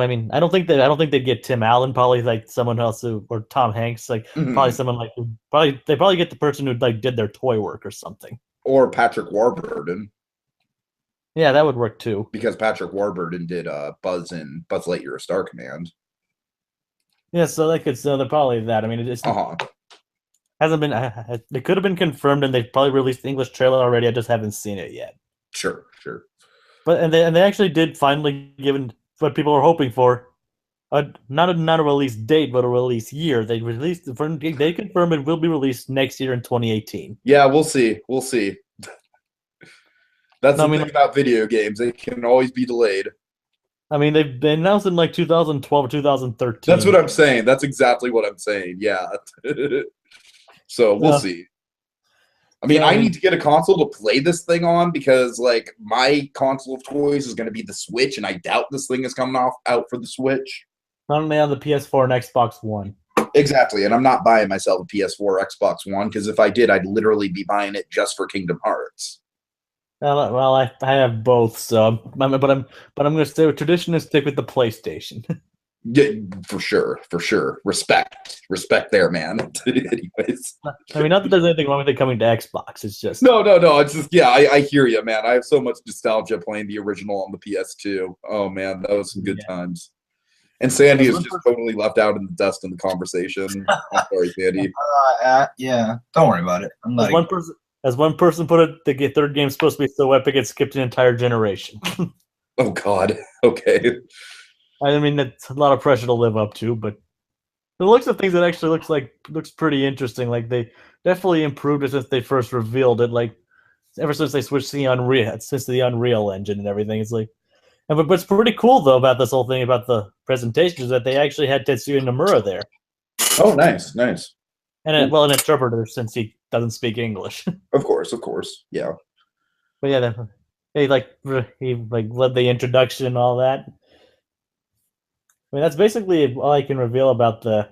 mean, I don't think they'd get Tim Allen. Probably like someone else or Tom Hanks, like probably someone like they probably get the person who like did their toy work or something. Or Patrick Warburton. Yeah, that would work too. Because Patrick Warburton did Buzz Lightyear: A Star Command. Yeah, so they're probably that. I mean, it just hasn't been. It could have been confirmed, and they probably released the English trailer already. I just haven't seen it yet. Sure. But they actually did finally given what people were hoping for not a release date, but a release year. They confirm it will be released next year in 2018. Yeah, we'll see. We'll see. That's the thing about video games; they can always be delayed. I mean, they've been announced in like 2012 or 2013. That's what I'm saying. That's exactly what I'm saying. Yeah. So we'll see. I mean, I need to get a console to play this thing on because, like, my console of choice is going to be the Switch, and I doubt this thing is coming out for the Switch. Only on the PS4 and Xbox One. Exactly, and I'm not buying myself a PS4 or Xbox One because if I did, I'd literally be buying it just for Kingdom Hearts. Well, I have both, so but I'm going to stay with tradition and stick with the PlayStation. Yeah, for sure. Respect there, man. Anyways, I mean, not that there's anything wrong with it coming to Xbox. It's just no. It's just I hear you, man. I have so much nostalgia playing the original on the PS2. Oh man, that was some good times. And Sandy is just totally left out in the dust in the conversation. I'm sorry, Sandy. Yeah, don't worry about it. I'm not. As one person put it, the third game's supposed to be so epic it skipped an entire generation. Oh God. Okay. I mean, it's a lot of pressure to live up to, but the looks of things, it actually looks pretty interesting. Like they definitely improved it since they first revealed it. Like ever since they switched to the Unreal Engine and everything, it's like. But what's pretty cool though about this whole thing about the presentation is that they actually had Tetsuya Nomura there. Oh, nice. And an interpreter since he doesn't speak English. Of course, yeah. But yeah, he led the introduction and all that. I mean, that's basically all I can reveal about the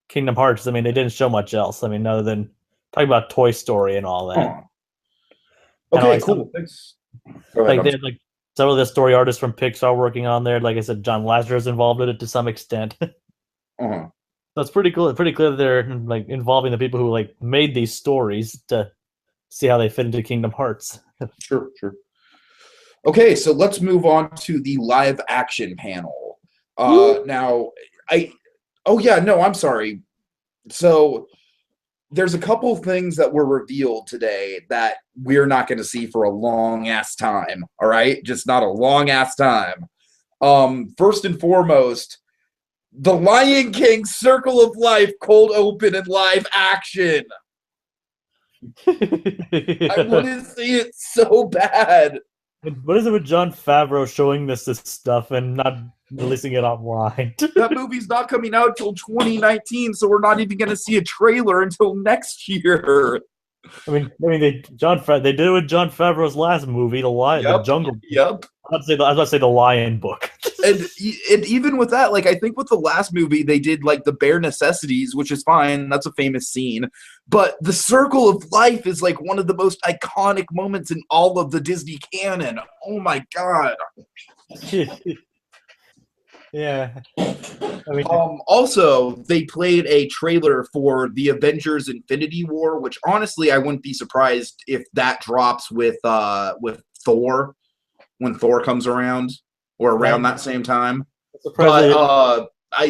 Kingdom Hearts. I mean, they didn't show much else. I mean, other than talking about Toy Story and all that. Okay, cool. Thanks. Go ahead, they had some of the story artists from Pixar working on there. Like I said, John Lasseter is involved in it to some extent. Uh-huh. So it's pretty cool. Pretty clear that they're like involving the people who made these stories to see how they fit into Kingdom Hearts. Sure. Okay, so let's move on to the live action panel. I'm sorry. So there's a couple things that were revealed today that we're not going to see for a long ass time. All right, just not a long ass time. First and foremost, The Lion King Circle of Life cold open in live action. I want to see it so bad. What is it with Jon Favreau showing this stuff and not releasing it online? That movie's not coming out till 2019, so we're not even going to see a trailer until next year. I mean, they did it with Jon Favreau's last movie, The Jungle. Yep. I was about to say The Lion Book. and even with that, I think with the last movie, they did the bare necessities, which is fine. That's a famous scene. But the Circle of Life is one of the most iconic moments in all of the Disney canon. Oh my God. Yeah. I mean, also, they played a trailer for the Avengers Infinity War, which honestly, I wouldn't be surprised if that drops with Thor when Thor comes around or around that same time. But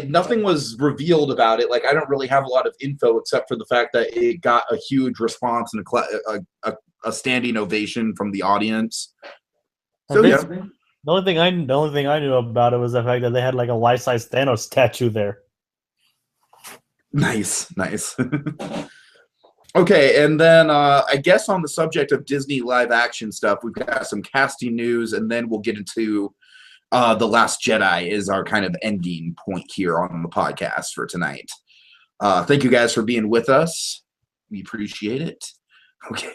nothing was revealed about it. I don't really have a lot of info except for the fact that it got a huge response and a standing ovation from the audience. So yeah. The only thing I knew about it was the fact that they had a life-size Thanos statue there. Nice. Okay, and then I guess on the subject of Disney live-action stuff, we've got some casting news, and then we'll get into The Last Jedi is our kind of ending point here on the podcast for tonight. Thank you guys for being with us. We appreciate it. Okay.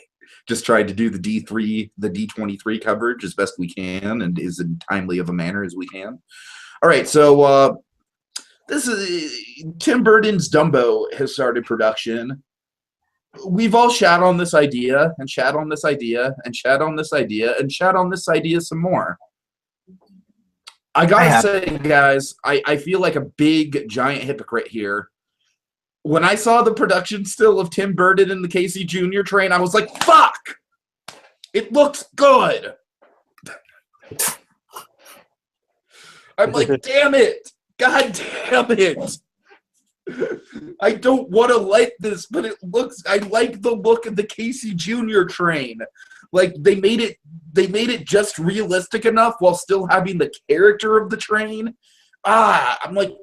Just tried to do the D23 coverage as best we can and as timely of a manner as we can. All right, so this is Tim Burton's Dumbo has started production. We've all shat on this idea and shat on this idea and shat on this idea and shat on this idea some more. I gotta say, guys, I feel like a big giant hypocrite here. When I saw the production still of Tim Burton and the Casey Jr. train, I was like, fuck! It looks good! I'm like, damn it! God damn it! I don't want to like this, but I like the look of the Casey Jr. train. They made it just realistic enough while still having the character of the train. I'm like,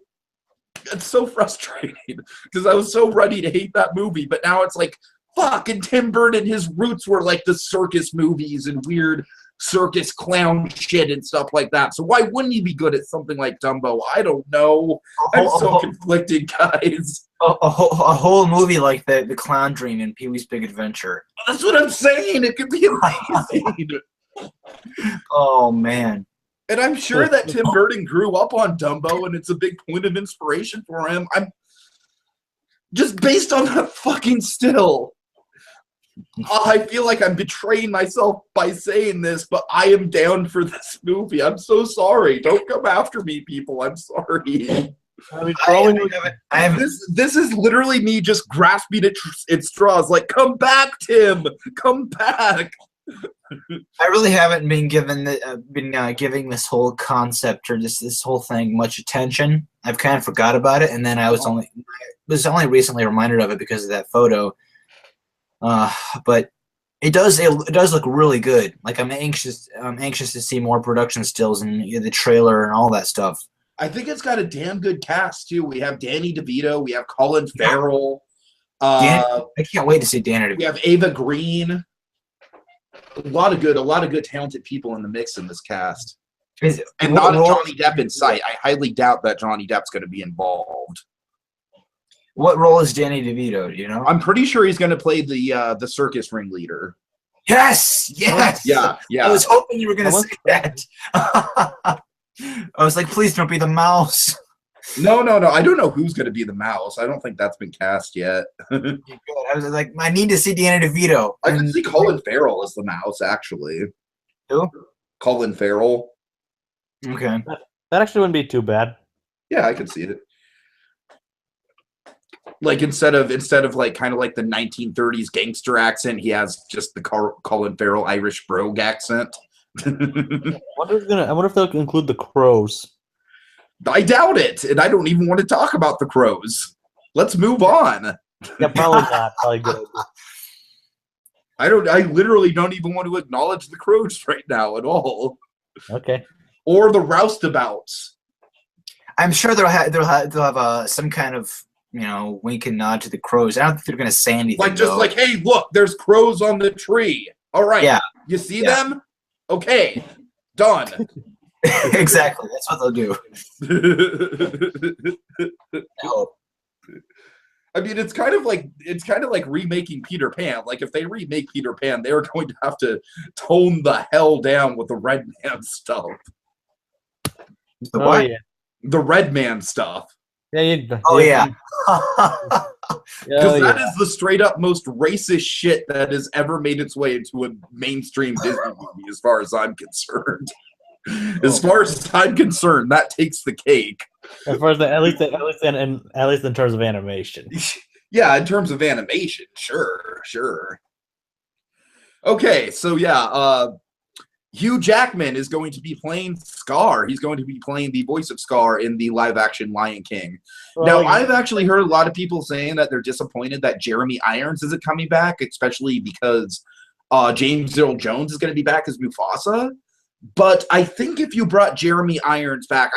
it's so frustrating because I was so ready to hate that movie, but now it's like, fuck, and Tim Burton, his roots were like the circus movies and weird circus clown shit and stuff like that. So why wouldn't he be good at something like Dumbo? I don't know. I'm so conflicted, guys. A whole movie like the Clown Dream and Pee-wee's Big Adventure. That's what I'm saying. It could be amazing. Oh, man. And I'm sure that Tim Burton grew up on Dumbo, and it's a big point of inspiration for him. I'm just based on that fucking still. I feel like I'm betraying myself by saying this, but I am down for this movie. I'm so sorry. Don't come after me, people. I'm sorry. This is literally me just grasping at straws. Like, come back, Tim. Come back. I really haven't been giving this whole concept or this whole thing much attention. I've kind of forgot about it, and then I was only recently reminded of it because of that photo. But it does look really good. Like I'm anxious to see more production stills and the trailer and all that stuff. I think it's got a damn good cast too. We have Danny DeVito, we have Colin Farrell. I can't wait to see Danny DeVito. We have Ava Green. A lot of good talented people in the mix in this cast. And not a Johnny Depp in sight. I highly doubt that Johnny Depp's going to be involved. What role is Danny DeVito? Do you know? I'm pretty sure he's going to play the circus ringleader. Yes. Yeah. I was hoping you were going to say that. I was like, please don't be the mouse. No. I don't know who's going to be the mouse. I don't think that's been cast yet. I was like, I need to see Danny DeVito. I can see Colin Farrell as the mouse, actually. Who? Colin Farrell. Okay. That actually wouldn't be too bad. Yeah, I could see it. Like instead of like kind of like the 1930s gangster accent, he has just the Colin Farrell Irish brogue accent. I wonder if they'll include the crows. I doubt it, and I don't even want to talk about the crows. Let's move on. Yeah, probably not. Probably good. I literally don't even want to acknowledge the crows right now at all. Okay. Or the roustabouts. I'm sure they'll have some kind of wink and nod to the crows. I don't think they're going to say anything. Like just like, hey, look, there's crows on the tree. All right. Yeah. You see them? Okay. Done. Exactly. That's what they'll do. No. I mean, it's kind of like remaking Peter Pan. Like if they remake Peter Pan, they're going to have to tone the hell down with the Red Man stuff. The what? Yeah. The Red Man stuff. Yeah. Because that is the straight up most racist shit that has ever made its way into a mainstream Disney movie, as far as I'm concerned. As far as I'm concerned, that takes the cake. As far as at least in terms of animation. Yeah, in terms of animation, sure. Okay, so yeah, Hugh Jackman is going to be playing Scar. He's going to be playing the voice of Scar in the live-action Lion King. Now, I've actually heard a lot of people saying that they're disappointed that Jeremy Irons isn't coming back, especially because James Earl Jones is going to be back as Mufasa. But I think if you brought Jeremy Irons back,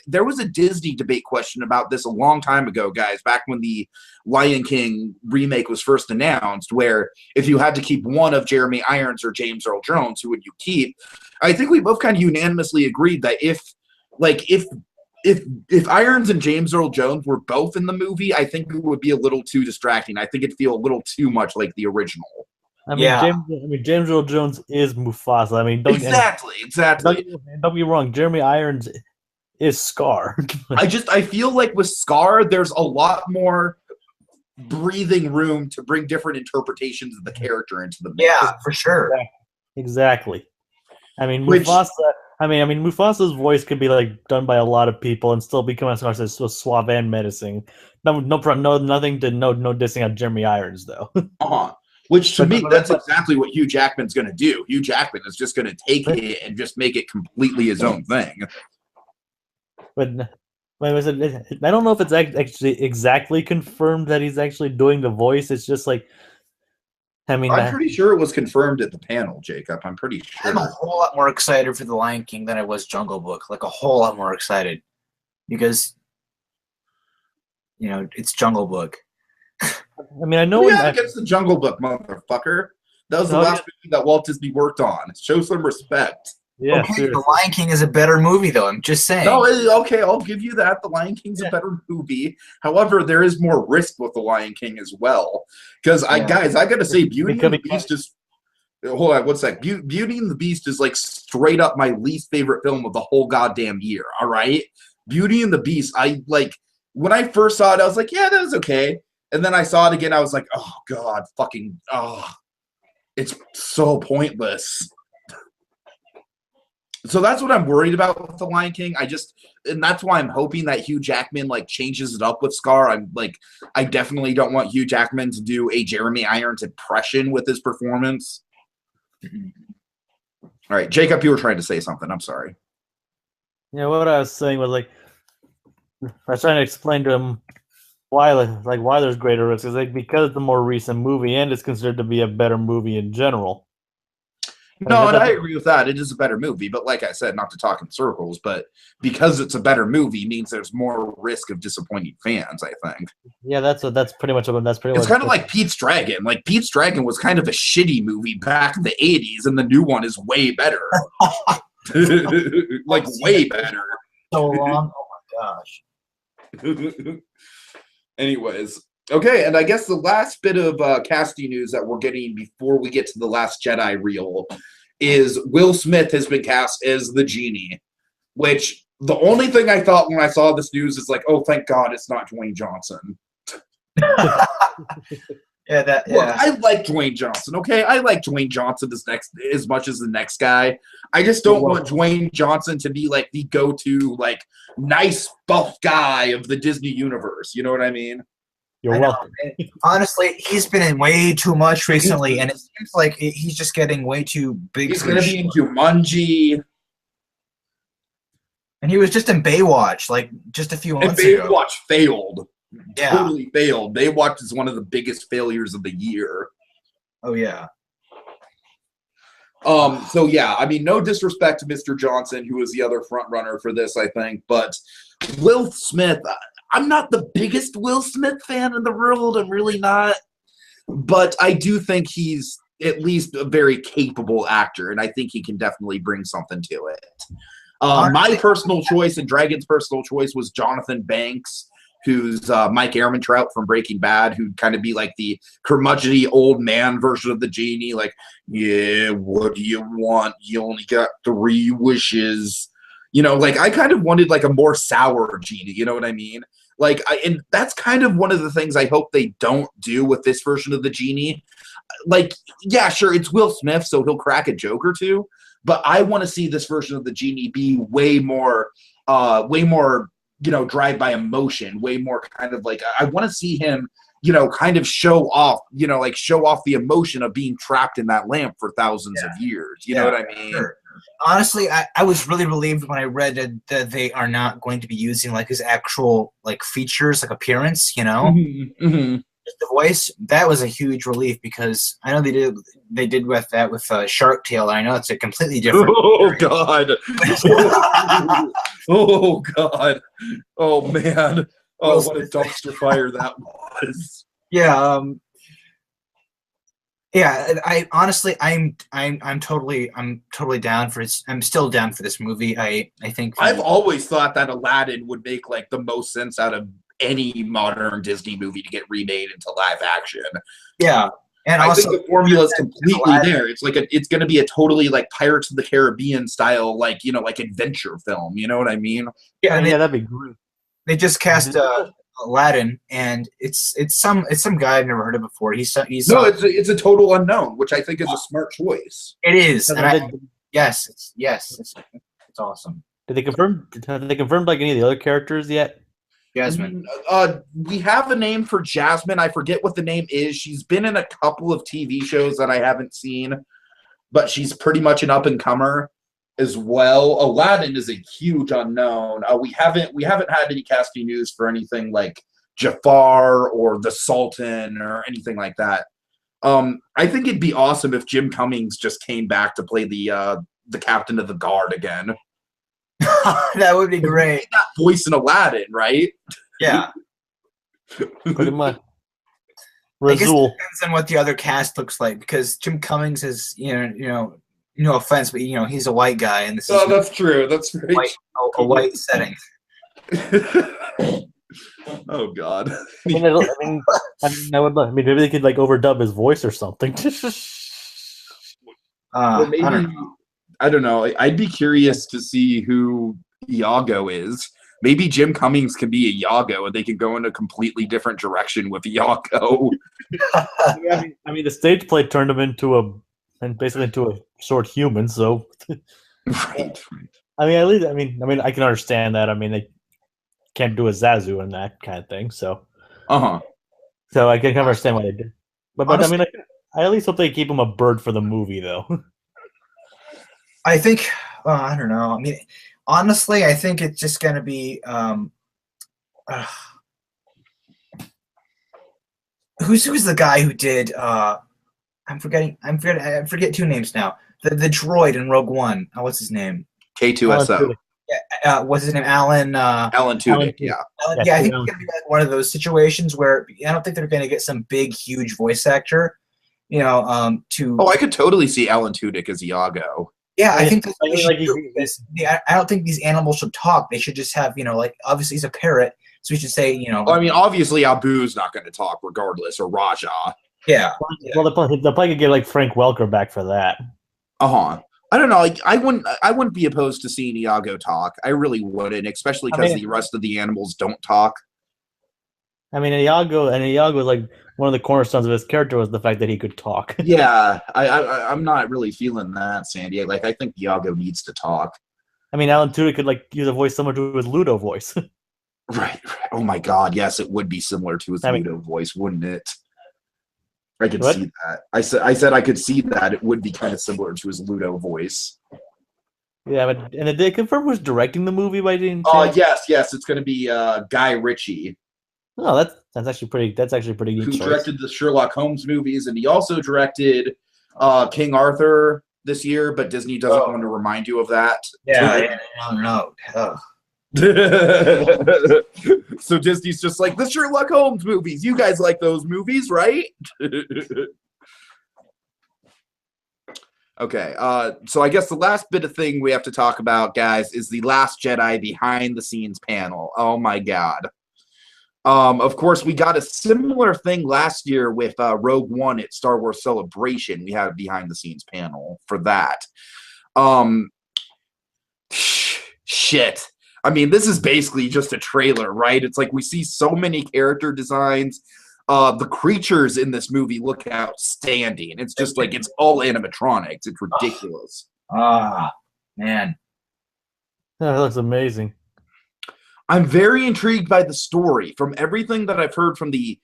there was a Disney debate question about this a long time ago, guys, back when the Lion King remake was first announced, where if you had to keep one of Jeremy Irons or James Earl Jones, who would you keep? I think we both kind of unanimously agreed that if Irons and James Earl Jones were both in the movie, I think it would be a little too distracting. I think it'd feel a little too much like the original. James Earl Jones is Mufasa. Exactly. Don't be wrong. Jeremy Irons is Scar. I feel like with Scar, there's a lot more breathing room to bring different interpretations of the character into the mix. Yeah, for sure. Exactly. Mufasa's voice could be done by a lot of people and still become as so suave and menacing. No dissing on Jeremy Irons though. Which to me, that's exactly what Hugh Jackman's going to do. Hugh Jackman is just going to take it and just make it completely his own thing. But I don't know if it's actually exactly confirmed that he's actually doing the voice. It's just I'm pretty sure it was confirmed at the panel, Jacob. I'm pretty sure. I'm a whole lot more excited for The Lion King than I was Jungle Book. A whole lot more excited. because it's Jungle Book. I mean, I know What do you have against the Jungle Book, motherfucker? That was the last movie that Walt Disney worked on. Show some respect. Yeah, okay, seriously. The Lion King is a better movie, though. I'm just saying. No, okay, I'll give you that. The Lion King's a better movie. However, there is more risk with The Lion King as well. Because, guys, I got to say, Beauty and the Beast is... Hold on, what's that? Beauty and the Beast is, like, straight up my least favorite film of the whole goddamn year, all right? Beauty and the Beast, when I first saw it, I was like, yeah, that was okay. And then I saw it again, I was like, oh, God, it's so pointless. So that's what I'm worried about with The Lion King. And that's why I'm hoping that Hugh Jackman changes it up with Scar. I definitely don't want Hugh Jackman to do a Jeremy Irons impression with his performance. All right, Jacob, you were trying to say something. I'm sorry. Yeah, what I was saying was I was trying to explain to him why there's greater risk. Is because it's a more recent movie and it's considered to be a better movie in general. No, and I agree with that. It is a better movie, but like I said, not to talk in circles, but because it's a better movie means there's more risk of disappointing fans, I think. Yeah, that's pretty much It's kind of like Pete's Dragon. Like Pete's Dragon was kind of a shitty movie back in the 80s, and the new one is way better. Way better. So long. Oh my gosh. Anyways. Okay, and I guess the last bit of casting news that we're getting before we get to the Last Jedi reel is Will Smith has been cast as the genie, which the only thing I thought when I saw this news is oh, thank God it's not Dwayne Johnson. Yeah, Well, I like Dwayne Johnson, okay? I like Dwayne Johnson as much as the next guy. I just don't want Dwayne Johnson to be the go-to, nice, buff guy of the Disney universe. You know what I mean? You're welcome. Honestly, he's been in way too much recently, and it seems like he's just getting way too big. He's going to be in Jumanji. And he was just in Baywatch, just a few months ago. And Baywatch failed. Yeah. Totally failed. Baywatch is one of the biggest failures of the year. Oh, yeah. So, yeah, I mean, no disrespect to Mr. Johnson, who was the other front runner for this, I think. But Will Smith... I'm not the biggest Will Smith fan in the world. I'm really not. But I do think he's at least a very capable actor, and I think he can definitely bring something to it. My personal choice and Dragon's personal choice was Jonathan Banks, who's Mike Ehrmantraut from Breaking Bad, who'd kind of be the curmudgeony old man version of the genie. Yeah, what do you want? You only got 3 wishes. I kind of wanted a more sour genie, you know what I mean? And that's kind of one of the things I hope they don't do with this version of the genie. Yeah, sure, it's Will Smith, so he'll crack a joke or two, but I want to see this version of the genie be way more, drive by emotion, way more kind of I want to see him, kind of show off, show off the emotion of being trapped in that lamp for thousands of years. You know what I mean? Sure. Honestly, I was really relieved when I read that they are not going to be using his actual features, appearance, Mm-hmm. Just the voice. That was a huge relief because I know they did with that with Shark Tale. I know it's a completely different. Oh God! Oh God! Oh man! Oh, what a dumpster fire that was! Yeah. Yeah, I honestly, I'm totally down for it. I'm still down for this movie. I think I've always thought that Aladdin would make the most sense out of any modern Disney movie to get remade into live action. Yeah, and I also think the formula is completely there. It's it's going to be a totally Pirates of the Caribbean style, adventure film. You know what I mean? Yeah, that'd be great. They just cast Aladdin, and it's some guy I've never heard of before. It's a total unknown, which I think is a smart choice. It is. Yes, it's awesome. Did they confirm? Have they confirmed any of the other characters yet? Jasmine. We have a name for Jasmine. I forget what the name is. She's been in a couple of TV shows that I haven't seen, but she's pretty much an up and comer as well. Aladdin is a huge unknown. We haven't had any casting news for anything like Jafar or the Sultan or anything like that. I think it'd be awesome if Jim Cummings just came back to play the captain of the guard again. That would be great. That voice in Aladdin, right? Yeah. Pretty much. I guess it Razul. depends on what the other cast looks like, because Jim Cummings is, no offense, but he's a white guy, and this is that's true. That's very a white setting. Oh God. I mean, maybe they could like overdub his voice or something. Or maybe, I don't know. I don't know. I'd be curious to see who Iago is. Maybe Jim Cummings can be Iago, and they can go in a completely different direction with Iago. I mean, the stage play turned him basically into a short human. So, Right. I mean, at least, I mean, I can understand that. I mean, they can't do a Zazu and that kind of thing. So, so I can kind of understand why they did. But Honestly, I mean, I at least hope they keep him a bird for the movie, though. I think, I don't know. I mean, honestly, I think it's just going to be, who's the guy who did, I forget two names now. The droid in Rogue One. What's his name? K2SO. Yeah, what's his name? Alan Tudyk, yeah. Yeah, I think it's gonna be like one of those situations where I don't think they're gonna get some big, huge voice actor, to. Oh, I could totally see Alan Tudyk as Iago. Yeah, I think that's I what they mean, should do, because I don't think these animals should talk. They should just have, like, obviously he's a parrot, so we should say, Well, I mean, obviously Abu's not going to talk regardless, or Raja. Yeah. Well, they'll probably get like Frank Welker back for that. I don't know. Like, I wouldn't be opposed to seeing Iago talk. I really wouldn't, especially because the rest of the animals don't talk. I mean, Iago is like one of the cornerstones of his character was the fact that he could talk. Yeah, I'm not really feeling that, Sandy. Like, I think Iago needs to talk. I mean, Alan Tudyk could like use a voice similar to his Ludo voice. Right. Oh my God, yes, it would be similar to his Ludo voice, wouldn't it? I could see that. I said I could see that. It would be kind of similar to his Ludo voice. Yeah, but and did they confirm who's directing the movie by any chance? Yes, it's going to be Guy Ritchie. Oh, that's actually pretty. That's actually pretty neat. Who directed the Sherlock Holmes movies, and he also directed King Arthur this year. But Disney doesn't want to remind you of that. Yeah, I don't know. So Disney's just like, the Sherlock Holmes movies. You guys like those movies, right? Okay, so I guess the last bit of thing we have to talk about, guys, is the Last Jedi behind-the-scenes panel. Oh my God. Of course, we got a similar thing last year with Rogue One at Star Wars Celebration. We had a behind-the-scenes panel for that. Shit. I mean, this is basically just a trailer, right? It's like we see so many character designs. The creatures in this movie look outstanding. It's just like it's all animatronics. It's ridiculous. Man. That looks amazing. I'm very intrigued by the story. From everything that I've heard from the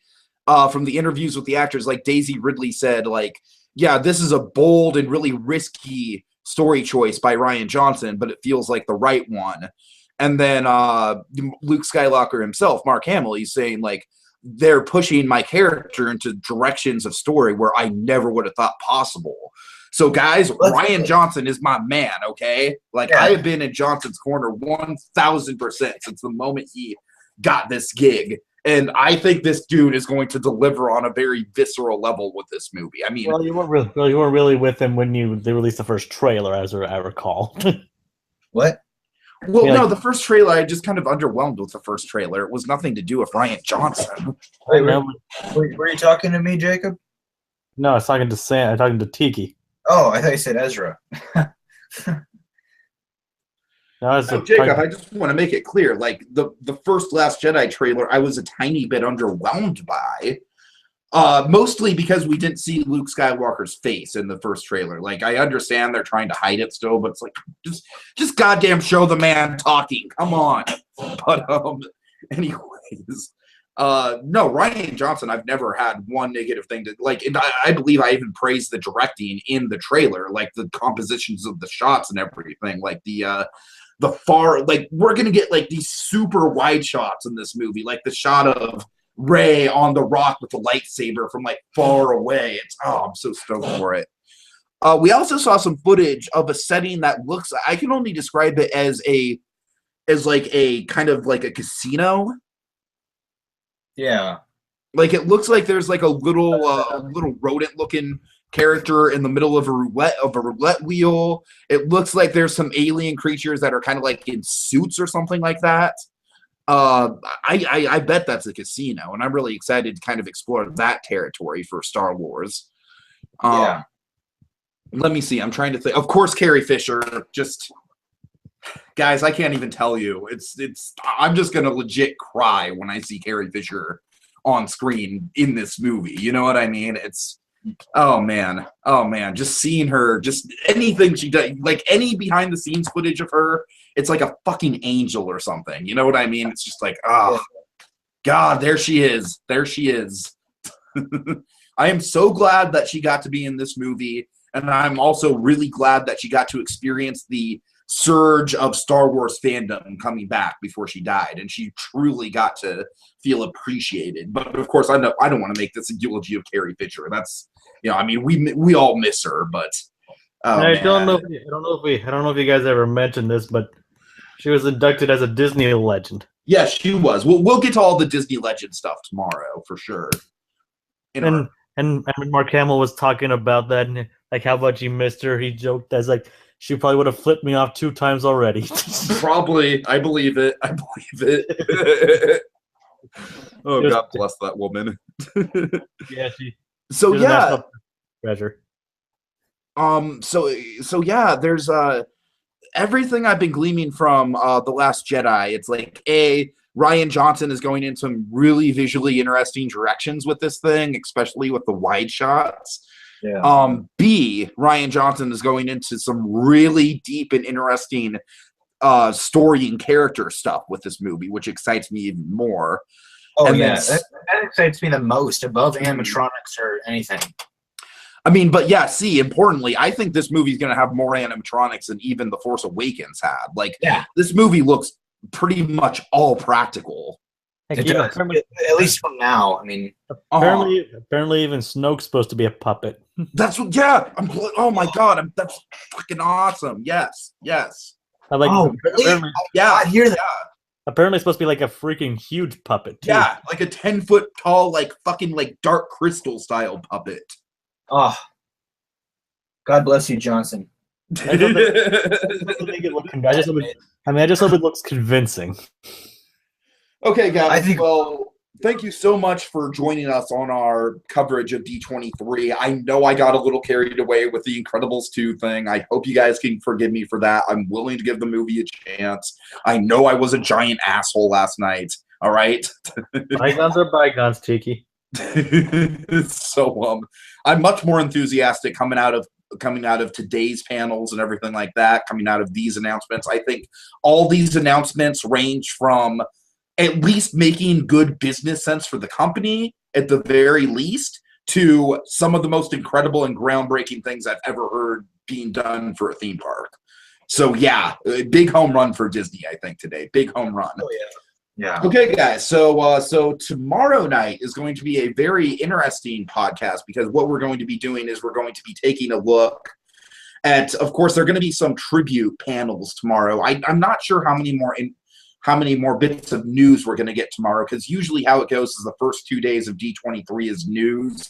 interviews with the actors, like Daisy Ridley said, like, yeah, this is a bold and really risky story choice by Rian Johnson, but it feels like the right one. And then Luke Skywalker himself, Mark Hamill, he's saying, like, they're pushing my character into directions of story where I never would have thought possible. So, guys, Rian Johnson is my man, okay? Like, I have been in Johnson's corner 1,000% since the moment he got this gig. And I think this dude is going to deliver on a very visceral level with this movie. I mean, well, you weren't really with him when they released the first trailer, as I recall. What? Well, no, the first trailer, I just kind of underwhelmed with the first trailer. It was nothing to do with Rian Johnson. Wait, were you talking to me, Jacob? No, I was talking to Sam. I'm talking to Tiki. Oh, I thought you said Ezra. Jacob, I just want to make it clear, like, the first Last Jedi trailer, I was a tiny bit underwhelmed by. Mostly because we didn't see Luke Skywalker's face in the first trailer. Like, I understand they're trying to hide it still, but it's like, just goddamn show the man talking. Come on. But anyways, no, Rian Johnson, I've never had one negative thing to like. And I believe I even praised the directing in the trailer, like the compositions of the shots and everything. Like the far, like, we're gonna get like these super wide shots in this movie, like the shot of Rey on the rock with the lightsaber from like far away. I'm so stoked for it. We also saw some footage of a setting that looks, I can only describe it as a is like a kind of like a casino. Yeah. Like it looks like there's like a little rodent looking character in the middle of a roulette wheel. It looks like there's some alien creatures that are kind of like in suits or something like that. I bet that's a casino, and I'm really excited to kind of explore that territory for Star Wars. Yeah. Let me see. I'm trying to think. Of course, Carrie Fisher. Just guys, I can't even tell you. It's. I'm just gonna legit cry when I see Carrie Fisher on screen in this movie. You know what I mean? It's. Oh man. Just seeing her. Just anything she does. Like any behind the scenes footage of her. It's like a fucking angel or something. You know what I mean? It's just like, oh God, there she is. There she is. I am so glad that she got to be in this movie. And I'm also really glad that she got to experience the surge of Star Wars fandom coming back before she died. And she truly got to feel appreciated. But of course, I don't want to make this a eulogy of Carrie Fisher. That's, I mean, we all miss her, but I don't know if you guys ever mentioned this, but she was inducted as a Disney legend. Yes, she was. We'll get to all the Disney legend stuff tomorrow for sure. And Mark Hamill was talking about that, and like how much he missed her. He joked as like she probably would have flipped me off 2 times already. Probably, I believe it. Oh, God bless that woman. Yeah, so yeah, treasure. So yeah, there's everything I've been gleaming from The Last Jedi. It's like Rian Johnson is going in some really visually interesting directions with this thing, especially with the wide shots. Yeah. B, Rian Johnson is going into some really deep and interesting story and character stuff with this movie, which excites me even more. Oh, and yeah, that excites me the most, above animatronics or anything. I mean, but yeah, importantly, I think this movie is going to have more animatronics than even The Force Awakens had. Like, this movie looks pretty much all practical. It does. At least from now. I mean, apparently, even Snoke's supposed to be a puppet. That's what. Yeah. Oh my God. That's fucking awesome. Yes. I like. Oh, really? I hear that. Apparently, it's supposed to be like a freaking huge puppet. Too. Yeah, like a 10-foot tall, like fucking like Dark Crystal style puppet. Oh, God bless you, Johnson. I just hope it looks convincing. Okay, guys. Thank you so much for joining us on our coverage of D23. I know I got a little carried away with the Incredibles 2 thing. I hope you guys can forgive me for that. I'm willing to give the movie a chance. I know I was a giant asshole last night. All right? Bygones are bygones, Tiki. So I'm much more enthusiastic coming out of today's panels and everything like that, coming out of these announcements. I think all these announcements range from at least making good business sense for the company at the very least to some of the most incredible and groundbreaking things I've ever heard being done for a theme park. So yeah, a big home run for Disney, I think, today. Big home run. Oh, yeah. Okay, guys. So tomorrow night is going to be a very interesting podcast because what we're going to be doing is we're going to be taking a look at, of course, there are going to be some tribute panels tomorrow. I'm not sure how many more bits of news we're going to get tomorrow, because usually how it goes is the first 2 days of D23 is news,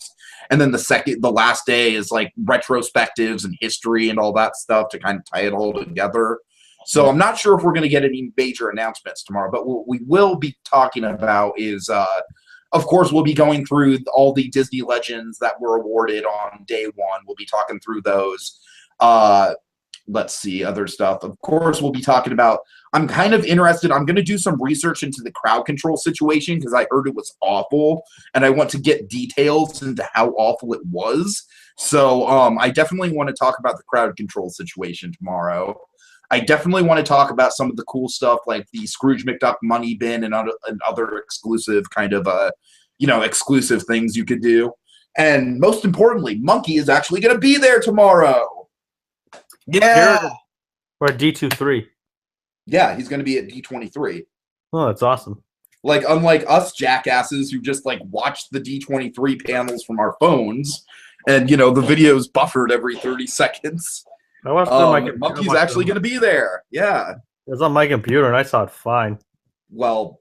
and then the last day is like retrospectives and history and all that stuff to kind of tie it all together. So I'm not sure if we're going to get any major announcements tomorrow, but what we will be talking about is, of course, we'll be going through all the Disney legends that were awarded on day one. We'll be talking through those. Let's see, other stuff. Of course, we'll be talking about, I'm kind of interested, I'm going to do some research into the crowd control situation because I heard it was awful, and I want to get details into how awful it was. So I definitely want to talk about the crowd control situation tomorrow. I definitely want to talk about some of the cool stuff like the Scrooge McDuck money bin and other exclusive kind of, exclusive things you could do. And most importantly, Monkey is actually going to be there tomorrow. Yeah. Or D23. Yeah, he's going to be at D23. Oh, that's awesome. Like, unlike us jackasses who just, like, watch the D23 panels from our phones and, the video's buffered every 30 seconds. Monkey's actually going to be there. Yeah. It was on my computer, and I saw it fine. Well,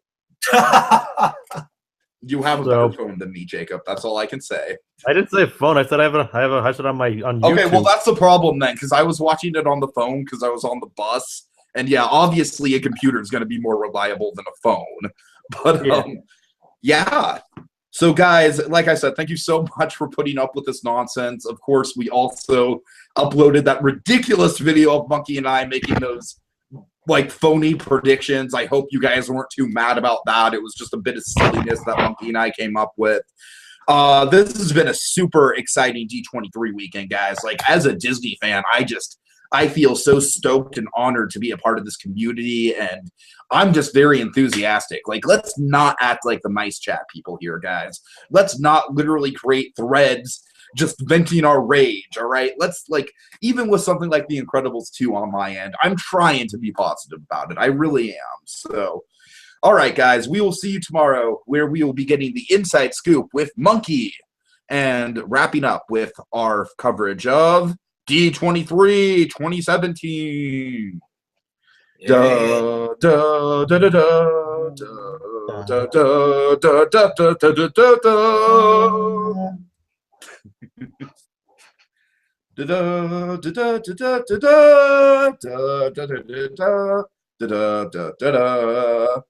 you have a So- better phone than me, Jacob. That's all I can say. I didn't say phone. I said I have it on YouTube. Okay, well that's the problem then, because I was watching it on the phone because I was on the bus, and yeah, obviously a computer is going to be more reliable than a phone. But Yeah. yeah. So guys, like I said, thank you so much for putting up with this nonsense. Of course, we also uploaded that ridiculous video of Monkey and I making those like phony predictions. I hope you guys weren't too mad about that. It was just a bit of silliness that Monkey and I came up with. This has been a super exciting D23 weekend, guys. Like, as a Disney fan, I feel so stoked and honored to be a part of this community, and I'm just very enthusiastic. Like, let's not act like the mice chat people here, guys. Let's not literally create threads just venting our rage, all right? Let's, like, even with something like The Incredibles 2 on my end, I'm trying to be positive about it. I really am. So, all right, guys, we will see you tomorrow, where we will be getting the inside scoop with Monkey and wrapping up with our coverage of D23 2017. Da da da da da da da da da da da da da da. Da da da da da da da da da da da da da da.